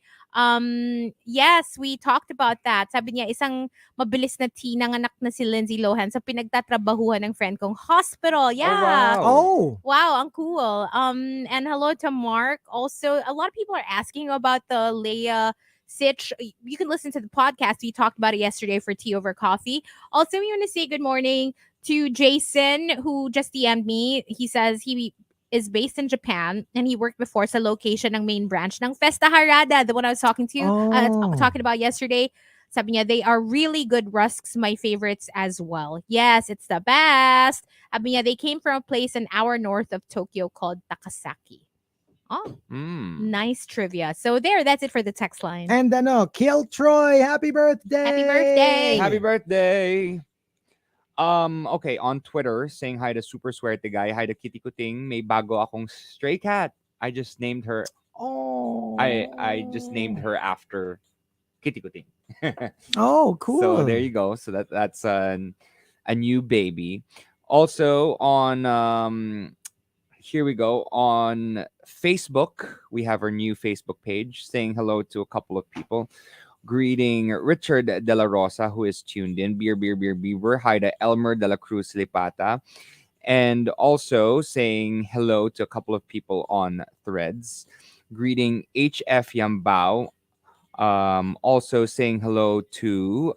Yes, we talked about that. Sabi niya, isang mabilis na nanganak na si Lindsay Lohan sa pinagtatrabahuhan ng friend kong hospital. Yeah. wow. Oh. Wow, ang cool. And hello to Mark. Also, a lot of people are asking about the Leia Sitch. You can listen to the podcast. We talked about it yesterday for Tea Over Coffee. Also, we want to say good morning to Jason, who just DM'd me. He says he is based in Japan and he worked before sa location ng main branch ng Festa Harada, the one I was talking Oh. talking about yesterday. Sabi niya, they are really good rusks, my favorites as well. Yes, it's the best. Sabi niya, they came from a place an hour north of Tokyo called Takasaki. Oh, nice trivia. So that's it for the text line. And Kill Troy, happy birthday. Happy birthday. Happy birthday. Okay, on Twitter, saying hi to Super Suerte Guy, hi to Kitty Kuting, may bago akong stray cat. I just named her Oh. I just named her after Kitty Kuting. Oh, cool. So there you go. So that's a new baby. Also on here we go on Facebook. We have our new Facebook page saying hello to a couple of people. Greeting Richard De La Rosa, who is tuned in. Beer, Beaver. Hi to Elmer De La Cruz Lipata. And also saying hello to a couple of people on Threads. Greeting HF Yambao. Also saying hello to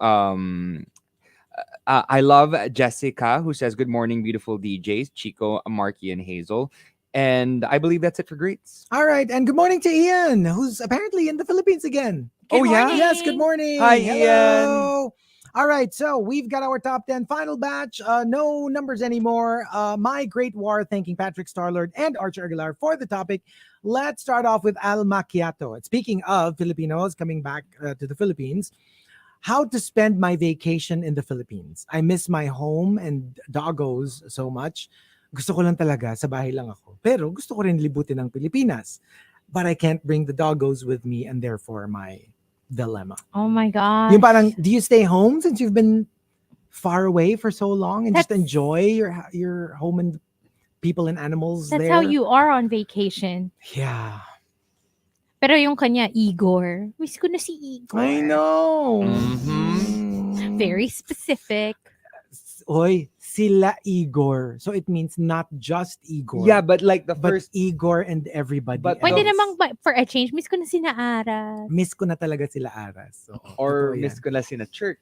I love Jessica, who says good morning, beautiful DJs, Chico, Markki, and Hazel. And I believe that's it for greets. All right, and good morning to Ian, who's apparently in the Philippines again. Good Oh, yeah? morning. Yes, good morning. Hi, Hello. All right, so we've got our top 10 final batch. No numbers anymore. My Great War, thanking Patrick Starlord and Archer Aguilar for the topic. Let's start off with Al Macchiato. Speaking of Filipinos coming back to the Philippines, how to spend my vacation in the Philippines. I miss my home and doggos so much. Gusto ko lang talaga, sa bahay lang ako. Pero gusto ko rin libutin ang Pilipinas. But I can't bring the doggos with me and therefore my dilemma. Oh my god. Yung parang, do you stay home since you've been far away for so long and just That's- enjoy your home and people and animals That's there? how you are on vacation. Yeah. Pero yung kanya, Igor. Miss ko na si Igor. I know. Mhm. Very specific. Hoy, sila Igor. So it means not just Igor. Yeah, but like the but first Igor and everybody But else. Pwede namang for a change, miss ko na si Aras. Miss ko na talaga sila Aras. So, or totoo yan. miss ko na sina church.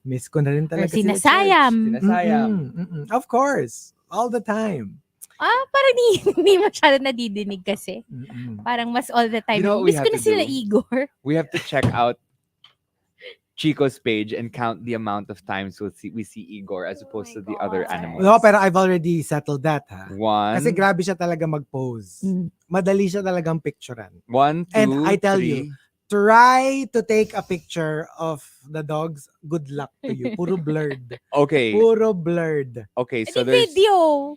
Miss ko na rin Or talaga si sila Sayam. Sina Sayam. Of course. All the time. Parang hindi masyado nadidinig kasi. Mm-mm. Parang mas all the time. You know what we Miss have ko na to sila do? Igor. We have to check out Chico's page and count the amount of times we see Igor as opposed my to the other God. animals. No, pero I've already settled that, ha? One, Kasi grabe siya talaga mag-pose. Mm. Madali siya talagang picturean. 1, 2, And I tell 3. you, try to take a picture of the dogs. Good luck to you. Puro blurred. Okay, Puro blurred. okay. Hindi So there's video.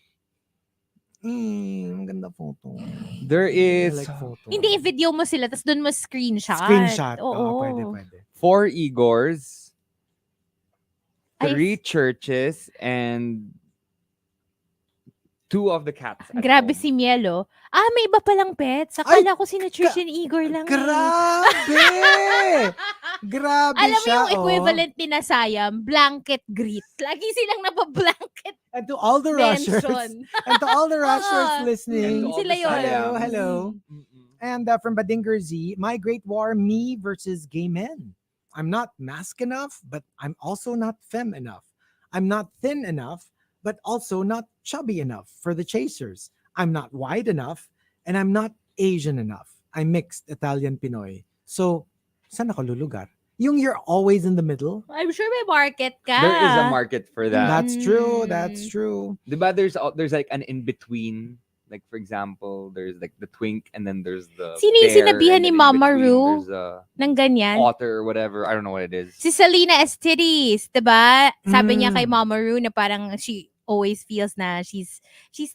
Ang ganda photo. there I is like photo. Hindi i-video mo sila, tapos doon mo screenshot. Screenshot. Oo. Pwede. 4 Igors, Ay, 3 churches, and 2 of the cats. at Grabe home. si Mielo. May iba palang pets. Ay, Akala ko si Church and Igor lang. Grabe! Grabe Alam mo siya, yung equivalent ni Nasayam, blanket greet. Lagi silang napa-blanket And to all the rushers, mention. and to all the rushers Ah, listening, And to all sila the yun. hello. Mm-mm. And from Badinger Z, my great war, me versus gay men. I'm not mask enough, but I'm also not femme enough. I'm not thin enough, but also not chubby enough for the chasers. I'm not white enough, and I'm not Asian enough. I'm mixed Italian Pinoy. So, saan ako lulugar? Yung you're always in the middle. I'm sure may market ka. There is a market for that. That's true. That's true. Diba there's like an in-between. Like for example, there's like the twink and then there's the Sino yung bear, sinabihan and ni then in Mama between Ru? There's a Nang ganyan. otter or whatever. I don't know what it is. Si Salina Estiris, 'di ba? Sabi niya Mm. kay Mama Ru na parang she always feels na she's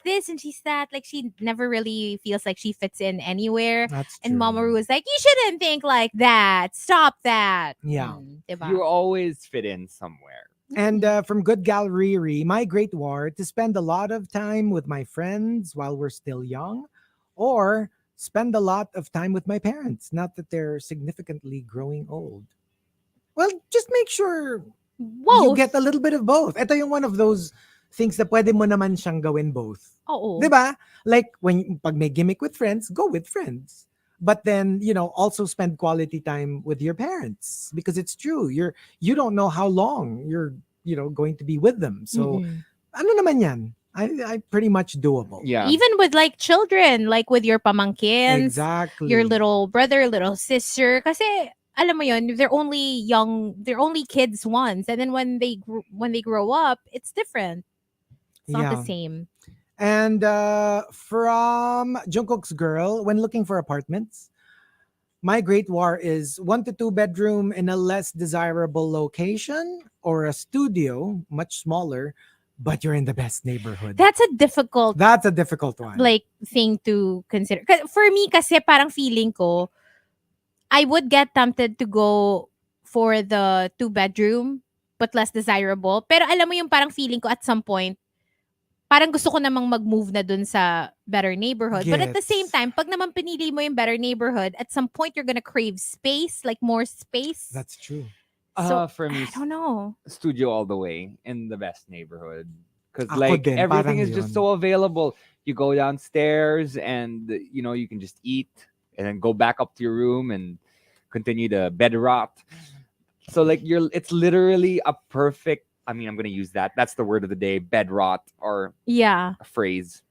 this and she's that. Like she never really feels like she fits in anywhere. That's true. And Mama Ru was like, you shouldn't think like that. Stop that. Yeah. Diba? You always fit in somewhere. And from Good Gallery, my great war to spend a lot of time with my friends while we're still young, or spend a lot of time with my parents, not that they're significantly growing old. Well, just make sure you Whoa. get a little bit of both. Ito yung one of those things na pwede mo naman siyang gawin both. Oo. Diba? Like, pag may gimmick with friends, go with friends. But then, also spend quality time with your parents because it's true. You don't know how long you're, going to be with them. So, Mm-mm. ano naman yan? I pretty much doable. Yeah. Even with like children, like with your pamangkins, Exactly. your little brother, little sister. Kasi, alam mo yun, they're only kids once. And then when they grow up, it's different. It's not the same. And from Jungkook's girl, when looking for apartments, my great war is 1 to 2 bedroom in a less desirable location or a studio, much smaller, but you're in the best neighborhood. That's a difficult That's a difficult one. like thing to consider. For me kasi parang feeling ko, I would get tempted to go for the 2-bedroom but less desirable. Pero alam mo yung parang feeling ko at some point, parang gusto ko namang mag-move na dun sa better neighborhood. But at the same Gets. time, pag naman pinili mo yung better neighborhood, at some point you're gonna crave space, like more space. That's true. So, For me, I don't know. studio all the way in the best neighborhood. Because Ako like din, everything parang is just yun. so available. You go downstairs and you can just eat and then go back up to your room and continue to bed rot. So like it's literally a perfect, I'm gonna use that. That's the word of the day, bed rot or Yeah. a phrase.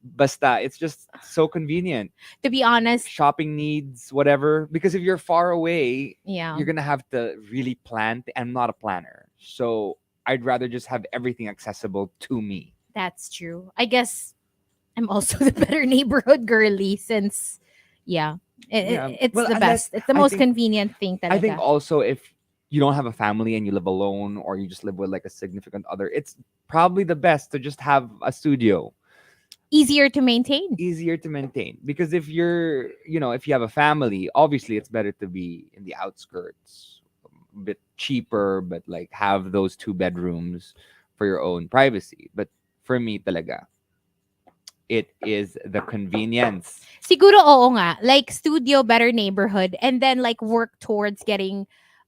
Basta, it's just so convenient. To be honest, Shopping needs, whatever. Because if you're far away, yeah. you're gonna have to really plan. I'm not a planner, so I'd rather just have everything accessible to me. That's true. I guess I'm also the better neighborhood girly since, yeah, Yeah. it's Well, the unless- best. It's the I most think- convenient thing talaga. I think also if you don't have a family and you live alone, or you just live with like a significant other, it's probably the best to just have a studio. Easier to maintain. Easier to maintain, because if you're, if you have a family, obviously it's better to be in the outskirts, a bit cheaper, but like have those 2 bedrooms for your own privacy. But for me talaga, it is the convenience. Siguro oo nga, like studio, better neighborhood, and then like work towards getting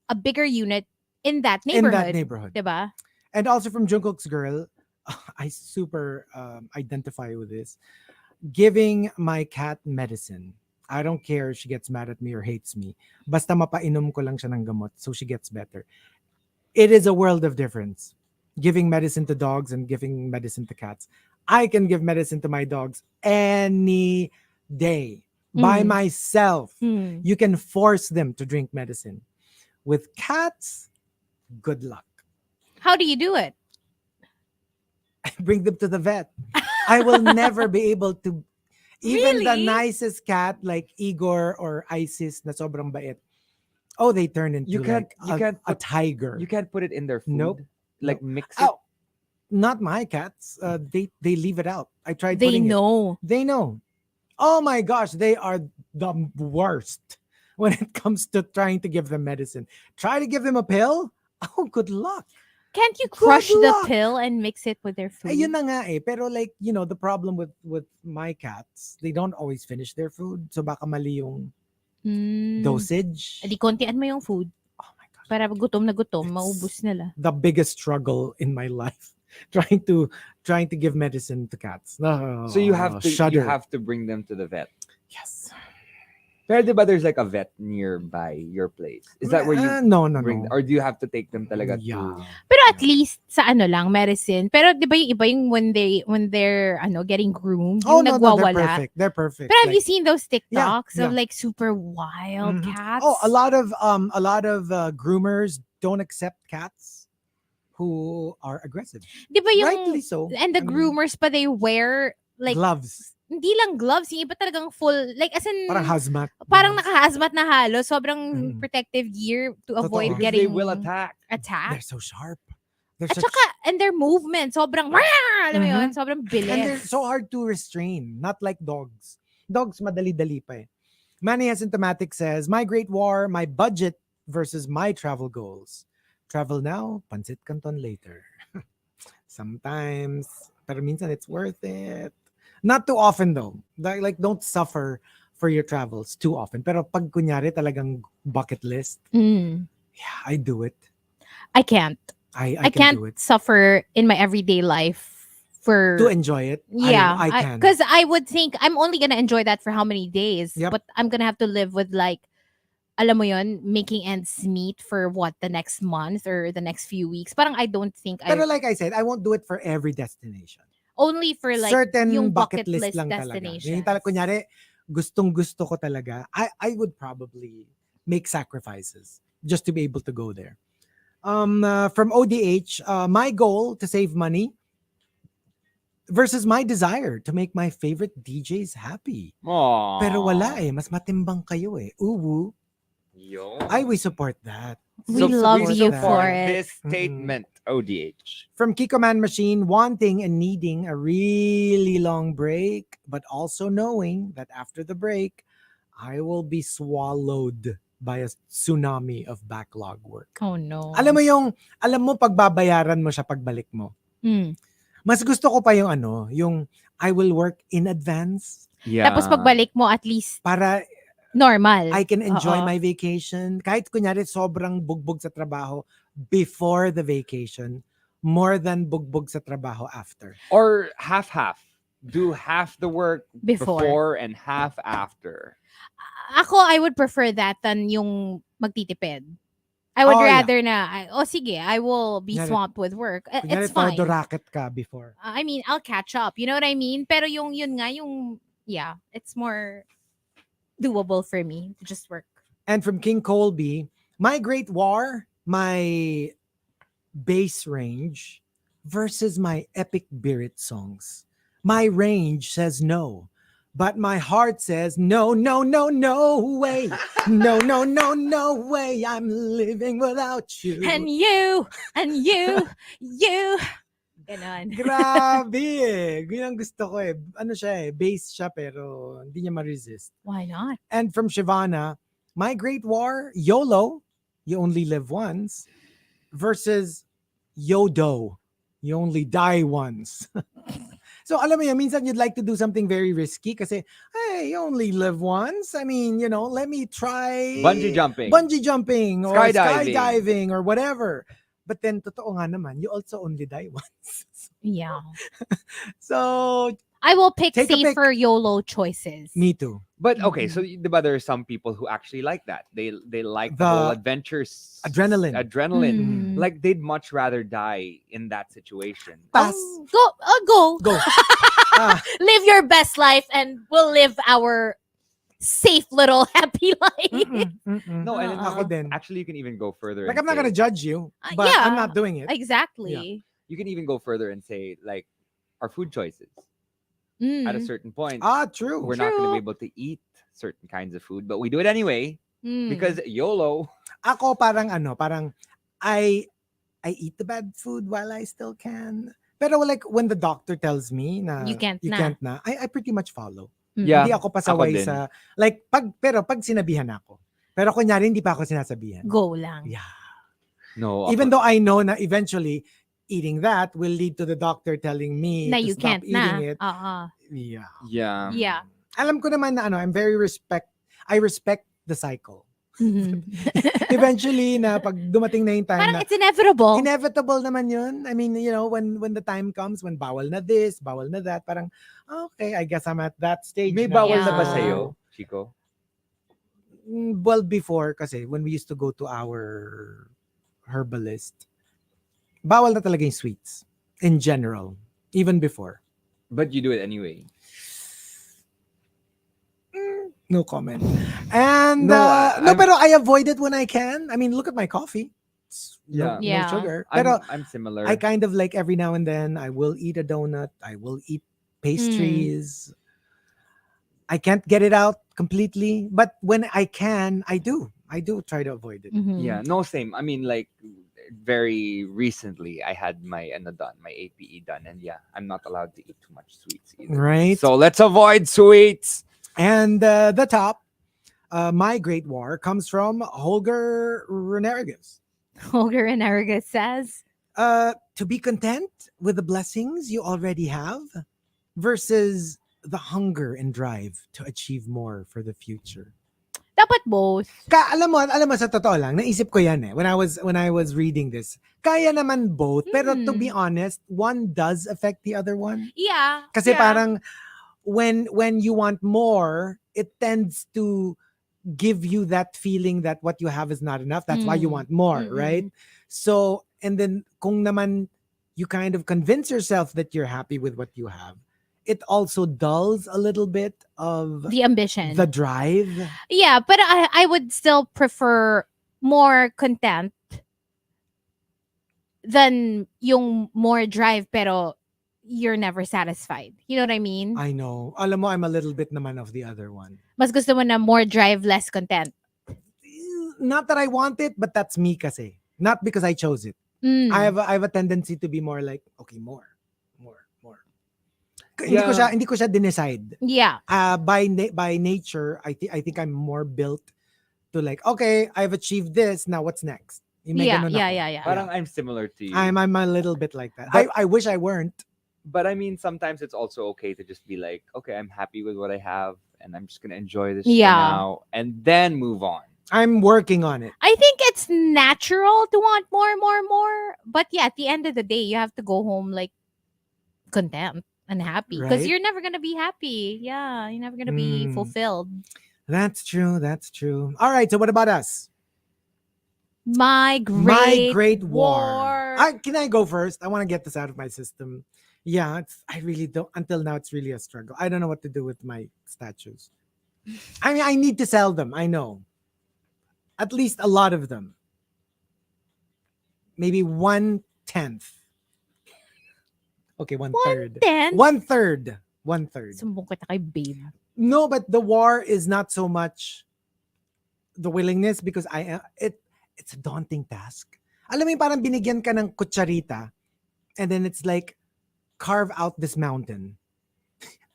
a bigger unit in that In neighborhood. that neighborhood. Diba? And also from Jungkook's girl, I super identify with this. Giving my cat medicine. I don't care if she gets mad at me or hates me. Basta mapainom ko lang siya ng gamot so she gets better. It is a world of difference. Giving medicine to dogs and giving medicine to cats. I can give medicine to my dogs any day by Mhm. myself. Hmm. You can force them to drink medicine. With cats, good luck. How do you do it? Bring them to the vet. I will never be able to. Even the Really? nicest cat like Igor or Isis na sobrang bait. Oh, they turn into You can't- like you can't a put- tiger. You can't put it in their food. Nope. Like Nope. mix it. Oh, not my cats. They leave it out. I tried They putting it. know. They know. Oh my gosh, they are the worst when it comes to trying to give them medicine. Try to give them a pill. Oh, good luck. Can't you Good crush the luck. pill and mix it with their food? Yun na nga eh. Pero like, the problem with my cats, they don't always finish their food. So baka mali yung dosage. Adi kontian mo yung food. Oh my gosh. Para gutom na gutom, It's maubos nila. the biggest struggle in my life. trying to give medicine to cats. So you have to shudder. bring them to the vet. Yes. Pero diba there's like a vet nearby your place? Is that where you no. bring, or do you have to take them talaga Yeah. to? Pero at least sa ano lang, medicine. Pero di ba yung iba yung when they're getting groomed, Oh yung no, nagwawala. they're perfect. They're perfect. Pero have Like, you seen those TikToks yeah. of like super wild Mhm. cats? Oh, a lot of groomers don't accept cats who are aggressive. Di ba yung Rightly so. and the I mean, groomers pa they wear like gloves. hindi lang gloves, yung iba talagang full like as in Parang hazmat. parang naka-hazmat na halos, sobrang Mhm. protective gear to Totoo. avoid Because getting they will attack. They're attacked. so sharp. They're At such, saka, and their movement, sobrang, alam mo yun, Mhm. sobrang and they're bilis. so hard to restrain. Not like dogs. Dogs madali-dali pa eh. Manny Asymptomatic says, my great war, my budget versus my travel goals. Travel now, pansit canton later. Sometimes, pero minsan it's worth it. Not too often though. Like don't suffer for your travels too often. Pero pag kunyari talagang bucket list, Mm. yeah, I do it. I can't. I can can't do it. suffer in my everyday life for To enjoy it, yeah, I can. because I would think I'm only gonna enjoy that for how many days, Yep. but I'm gonna have to live with like, alam mo yun, making ends meet for what the next month or the next few weeks. Parang I don't think Pero I like I said, I won't do it for every destination. only for like Certain yung bucket bucket list list lang talaga. destinations. Yung talaga, kunyari, gustong-gusto ko talaga, I would probably make sacrifices just to be able to go there. From ODH, my goal to save money versus my desire to make my favorite DJs happy. Aww. Pero wala eh, mas matimbang kayo eh. Uwu. Yo. We support that. We love support you that. for it. This statement, ODH. From Kiko Man Machine, wanting and needing a really long break, but also knowing that after the break, I will be swallowed by a tsunami of backlog work. Oh no. Alam mo pagbabayaran mo siya pagbalik mo. Mm. Mas gusto ko pa yung yung I will work in advance Yeah. Tapos pagbalik mo at least para normal. I can enjoy Oo. my vacation. Kahit kunyari sobrang bugbog sa trabaho before the vacation, more than bugbog sa trabaho after. Or half. Do half the work Before. before and half after. Ako, I would prefer that than yung magtitipid. I would Oh, yeah. rather sige, I will be Kunyari- swamped with work. Kunyari It's fine. todo racket ka before. I mean, I'll catch up. You know what I mean? Pero yun nga, yeah, it's more doable for me to just work. And from King Colby, my great war, my bass range versus my epic Birit songs. My range says no. But my heart says, no, no, no, no way. No, no, no, no way. I'm living without you. And you, you. Ganon. Grabe eh. Yun ang gusto ko eh. Ano siya eh, bass siya pero hindi niya ma-resist. Why not? And from Shivana, my great war, YOLO, you only live once, versus YODO, you only die once. So alam mo yun, minsan you'd like to do something very risky kasi, hey, you only live once. I mean, let me try Bungee jumping. or Skydiving. skydiving or whatever. But then, totoo nga naman, you also only die once. Yeah. So, I will pick Take a pick. safer YOLO choices. me too. But okay, so diba, there are some people who actually like that. They like the The whole adventures, adrenaline. Mm. Like they'd much rather die in that situation. Pass. Go. Go. Live your best life and we'll live our safe little happy life. No, and Ako din. actually you can even go further. Like, and I'm not say- gonna judge you, but yeah. I'm not doing it. Exactly. You can even go further and say like our food choices. Mm. At a certain point, True. we're not going to True. be able to eat certain kinds of food, but we do it anyway Mm. because YOLO. Ako parang I eat the bad food while I still can. Pero like when the doctor tells me na You can't na. can't na, I pretty much follow. Mm. Yeah. Hindi ako pasaway din. sa like pag sinabihan ako. Pero kunyari hindi pa ako sinasabihan. Go lang. Yeah. No, Even though I know na eventually eating that will lead to the doctor telling me Na to you stop can't eating na. it. Yeah. Yeah. Yeah. Alam ko naman na I respect the cycle. Mhm. Eventually na pag dumating na yung time Parang na it's inevitable. inevitable naman yun. I mean, when the time comes when bawal na this, bawal na that, parang okay, I guess I'm at that stage. may now. bawal na ba Yeah. sa'yo, Chico? Well, before kasi when we used to go to our herbalist, bawal na talaga yung sweets in general, even before. But you do it anyway. No comment. And No, pero I avoid it when I can. I mean, look at my coffee. It's Yeah. no Yeah. sugar. I'm, Pero I'm similar. I kind of like every now and then I will eat a donut. I will eat pastries. I can't get it out completely, but when I can, I do. I do try to avoid it. Mhm. Yeah, no, same. I mean, like very recently, I had my my APE done, and yeah, I'm not allowed to eat too much sweets either. Right. So let's avoid sweets. And the top, my great war comes from Holger Renerigus. Holger and Argus says, To be content with the blessings you already have versus the hunger and drive to achieve more for the future. dapat both. Alam mo sa totoo lang, naisip ko yan eh when I was reading this. Kaya naman both, pero to be honest, one does affect the other one. Yeah. Kasi yeah. parang when you want more, it tends to give you that feeling that what you have is not enough. That's why you want more, right? So, and then kung naman you kind of convince yourself that you're happy with what you have, it also dulls a little bit of the ambition. the drive. Yeah, but I would still prefer more content than yung more drive pero you're never satisfied. You know what I mean? I know. Alam mo, I'm a little bit naman of the other one. Mas gusto mo na more drive, less content. Not that I want it, but that's me kasi. Not because I chose it. Mm. I have a tendency to be more like, okay, more. Hindi ko siya dinecide. Yeah. By nature, I think I'm more built to like, okay, I've achieved this. Now what's next? Yung may ganun ako. Yeah. Parang I'm similar to you. I'm a little bit like that. But- I wish I weren't. But I mean, sometimes it's also okay to just be like, okay, I'm happy with what I have, and I'm just gonna enjoy this Yeah. for now, and then move on. I'm working on it. I think it's natural to want more. But yeah, at the end of the day, you have to go home like content and happy because Right. you're never going to be happy. Yeah, you're never going to be Mm. fulfilled. That's true. All right. So what about us? My great war. Can I go first? I want to get this out of my system. Yeah, I really don't. Until now, it's really a struggle. I don't know what to do with my statues. I mean, I need to sell them. I know. At least a lot of them. Maybe 1/10. Okay, 1/3. 1/10? 1/3. 1/3. Sumbong kita kay babe. No, but the war is not so much the willingness because it's a daunting task. Alam mo yung parang binigyan ka ng kutsarita and then it's like carve out this mountain.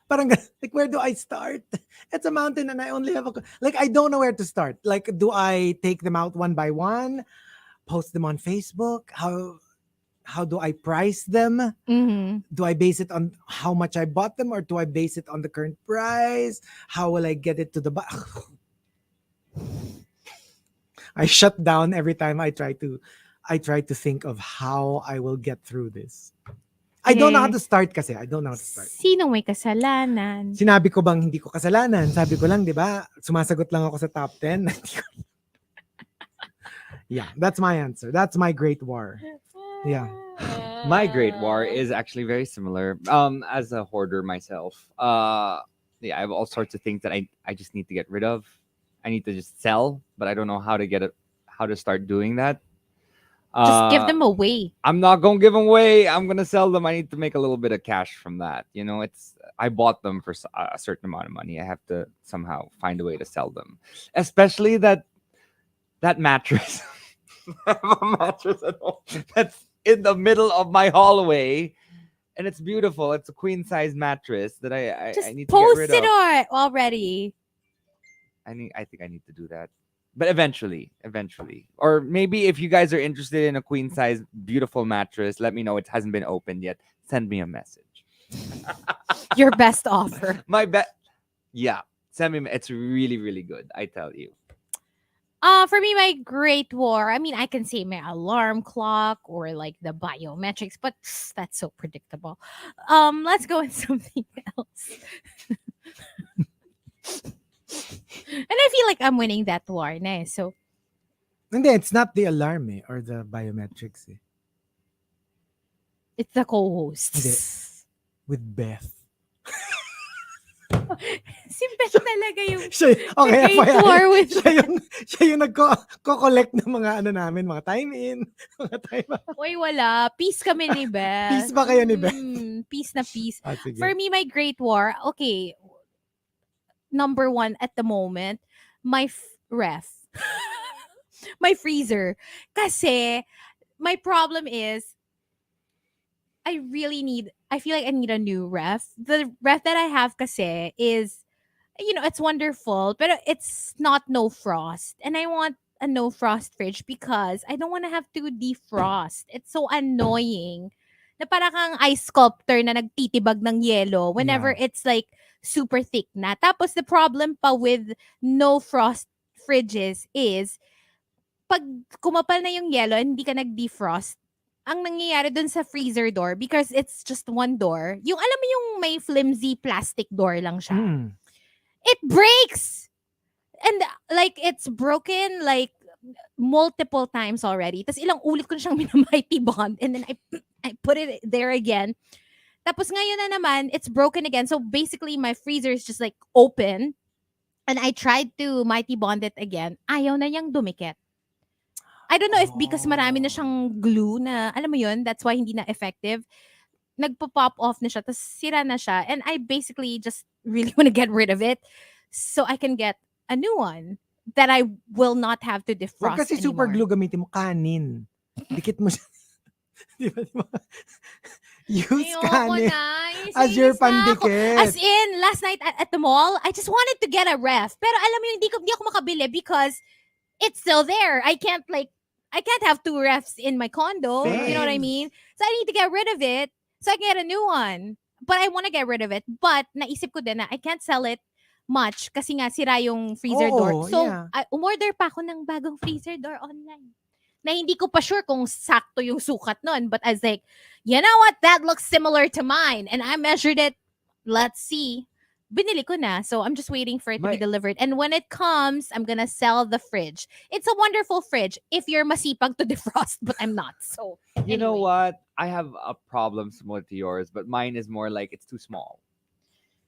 Parang like where do I start? It's a mountain and I only have I don't know where to start. Like do I take them out one by one? Post them on Facebook? How do I price them? Mm-hmm. Do I base it on how much I bought them or do I base it on the current price? How will I get it to the I shut down every time I try to think of how I will get through this. I don't know how to start kasi. I don't know how to start. Sino may kasalanan? Sinabi ko bang hindi ko kasalanan? Sabi ko lang, di ba? Sumasagot lang ako sa top 10. Yeah, that's my answer. That's my great war. Yeah. My great war is actually very similar. As a hoarder myself, yeah, I have all sorts of things that I just need to get rid of. I need to just sell, but I don't know how to start doing that. Just give them away. I'm not gonna give them away. I'm gonna sell them. I need to make a little bit of cash from that. You know, I bought them for a certain amount of money. I have to somehow find a way to sell them, especially that mattress. I have a mattress at home that's in the middle of my hallway, and it's beautiful. It's a queen size mattress that I need to post get rid of. it already. I think I need to do that. But eventually. Or maybe if you guys are interested in a queen size beautiful mattress, let me know. It hasn't been opened yet. Send me a message. Your best offer. My bet. Yeah. Send me. It's really, really good. I tell you. For me, my great war, I mean, I can say my alarm clock or like the biometrics, but that's so predictable. Let's go with something else. And I feel like I'm winning that war na eh. So Hindi, it's not the alarm or the biometrics. it's the co-hosts. Hindi. With Beth. Si Beth talaga yung Okay, great FYI, war with siya yung nagko-collect ng mga namin, mga time in, mga time out. Uy, wala. Peace kami ni Beth. Peace ba kayo ni Beth? Peace na peace. Sige. For me, my great war, okay, number one at the moment, my ref. My freezer. Kasi, my problem is, I feel like I need a new ref. The ref that I have kasi is, it's wonderful, but it's not no frost. And I want a no frost fridge because I don't want to have to defrost. It's so annoying. Na para kang ice sculptor na nagtitibag ng yelo whenever it's like super thick na. Tapos the problem pa with no frost fridges is pag kumapal na yung yelo and hindi ka nag-defrost, ang nangyayari dun sa freezer door, because it's just one door, yung alam mo yung may flimsy plastic door lang siya. It breaks! And like, it's broken like multiple times already. Tapos ilang ulit ko na siyang minamighty bond and then I put it there again. Tapos ngayon na naman, it's broken again. So basically, my freezer is just like open. And I tried to mighty bond it again. Ayaw na niyang dumikit. I don't know if because marami na siyang glue na, alam mo yun, that's why hindi na effective. Nagpo-pop off na siya, tapos sira na siya. And I basically just really want to get rid of it so I can get a new one that I will not have to defrost Huwag kasi anymore. super glue gamitin mo, kanin. Dikit mo siya. Di ba? Use kanin as your pandikit. As in, last night at the mall, I just wanted to get a ref. Pero alam mo, hindi ako makabili because it's still there. I can't have two refs in my condo. Same. You know what I mean? So I need to get rid of it so I can get a new one. But I want to get rid of it. But naisip ko din na I can't sell it much kasi nga sira yung freezer door. So, umorder pa ako ng bagong freezer door online. Na hindi ko pa sure kung sakto yung sukat nun. But I was like, you know what? That looks similar to mine. And I measured it. Let's see. Binili ko na. So I'm just waiting for it to be delivered. And when it comes, I'm gonna sell the fridge. It's a wonderful fridge if you're masipag to defrost, but I'm not. So You know what? I have a problem similar to yours, but mine is more like it's too small.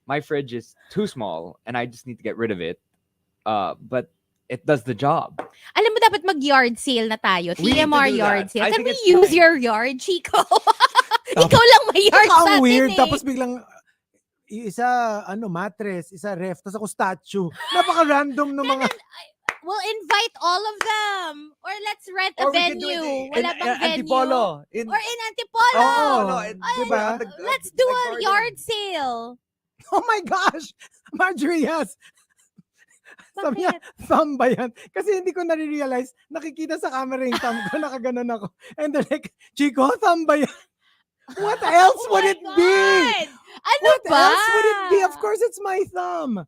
My fridge is too small and I just need to get rid of it. But it does the job. Alam mo, dapat mag-yard sale na tayo. We need to TMR do yard that. sale. I Can think we it's use time. your yard, Chico? Ikaw lang may yard Ang sa atin weird. eh. Tapos biglang, isa mattress, isa ref, tapos ako statue. Napaka-random ng mga We'll invite all of them. Or let's rent a Or we could do it venue. in Wala bang venue? Antipolo. In, Or in Antipolo. diba? Let's do a yard sale. Oh my gosh! Marjorie, yes! Sabi niya, thumb ba yan? Kasi hindi ko nare-realize, nakikita sa camera yung thumb ko, nakaganon ako. And they're like, Chico, thumb ba yan? What else would it be? Ano What ba? else would it be? Of course, it's my thumb.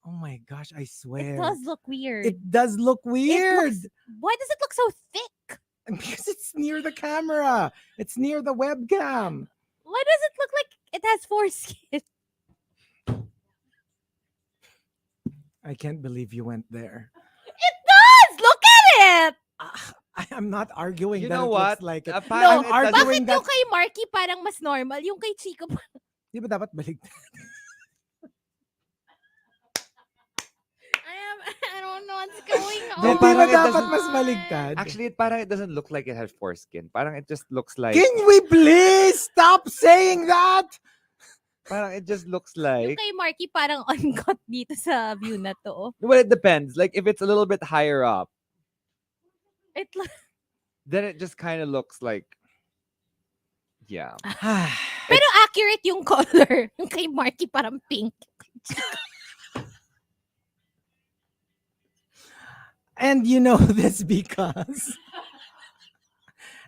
Oh my gosh, I swear. It does look weird. It does look weird. Why does it look so thick? Because it's near the camera. It's near the webcam. Why does it look like it has foreskin? I can't believe you went there. It does! Look at it! I am not arguing You that know it what? looks like it. Parang I'm it doesn't- arguing Bakit that... yung kay Markki parang mas normal? Yung kay Chico Di ba dapat balik? I don't know what's going on. Di ba parang it dapat doesn't- mas baligtad? Actually, parang it doesn't look like it has foreskin. Parang it just looks like... Can we please stop saying that? Parang it just looks Yung like... kay Markki parang uncut dito sa view na to. Well, it depends. Like, if it's a little bit higher up, It then it just kind of looks like... Yeah. Pero accurate yung color. Yung kay Markki parang pink. And you know this because...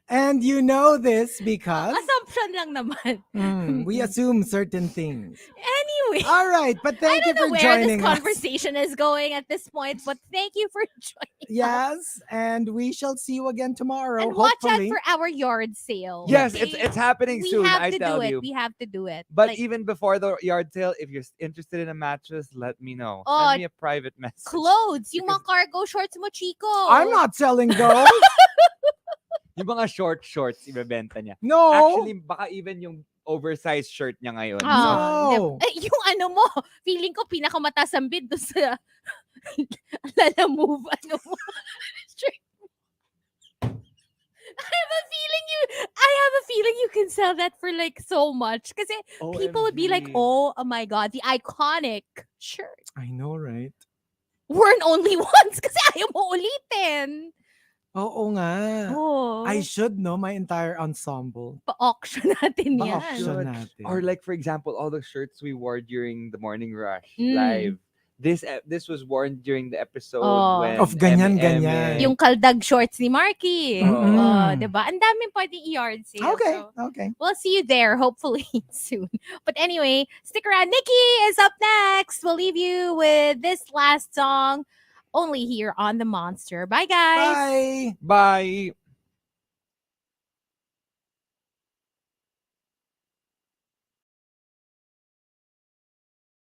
And you know this because... Assumption lang naman. we assume certain things. Anyway. All right, but I thank you don't know for where this joining us. conversation is going at this point, but thank you for joining us. Yes, and we shall see you again tomorrow. And watch out hopefully. for our yard sale. Yes, okay? it's happening We soon, have I to tell do it. you. We have to do it. But Like, even before the yard sale, if you're interested in a mattress, let me know. Oh, Send me a private message. clothes, yung mga cargo shorts mo, Chico. I'm not selling those. Yung mga shorts, ibebenta niya. No. Actually, baka even yung oversized shirt niya ngayon. No. Yung ano mo, feeling ko pinakamataas ang bid doon sa Lala Move, ano mo. I have a feeling you can sell that for like so much. Kasi people would be like, OMG. oh my God, the iconic shirt. I know, right? Weren't only once kasi ayaw mo ulitin. Oo nga. Oh, I should know my entire ensemble. pa-auction natin yan. Pa-auction natin. Or like, for example, all the shirts we wore during the morning rush Mm. live. This was worn during the episode Oh. when Of ganyan, M&M ganyan. Yung kaldag shorts ni Markki. Mm-mm. Diba? Ang daming pwedeng i-yard sale. Okay, So, okay. we'll see you there, hopefully soon. But anyway, stick around. Nikki is up next. We'll leave you with this last song only here on The Monster. Bye, guys. Bye. Bye.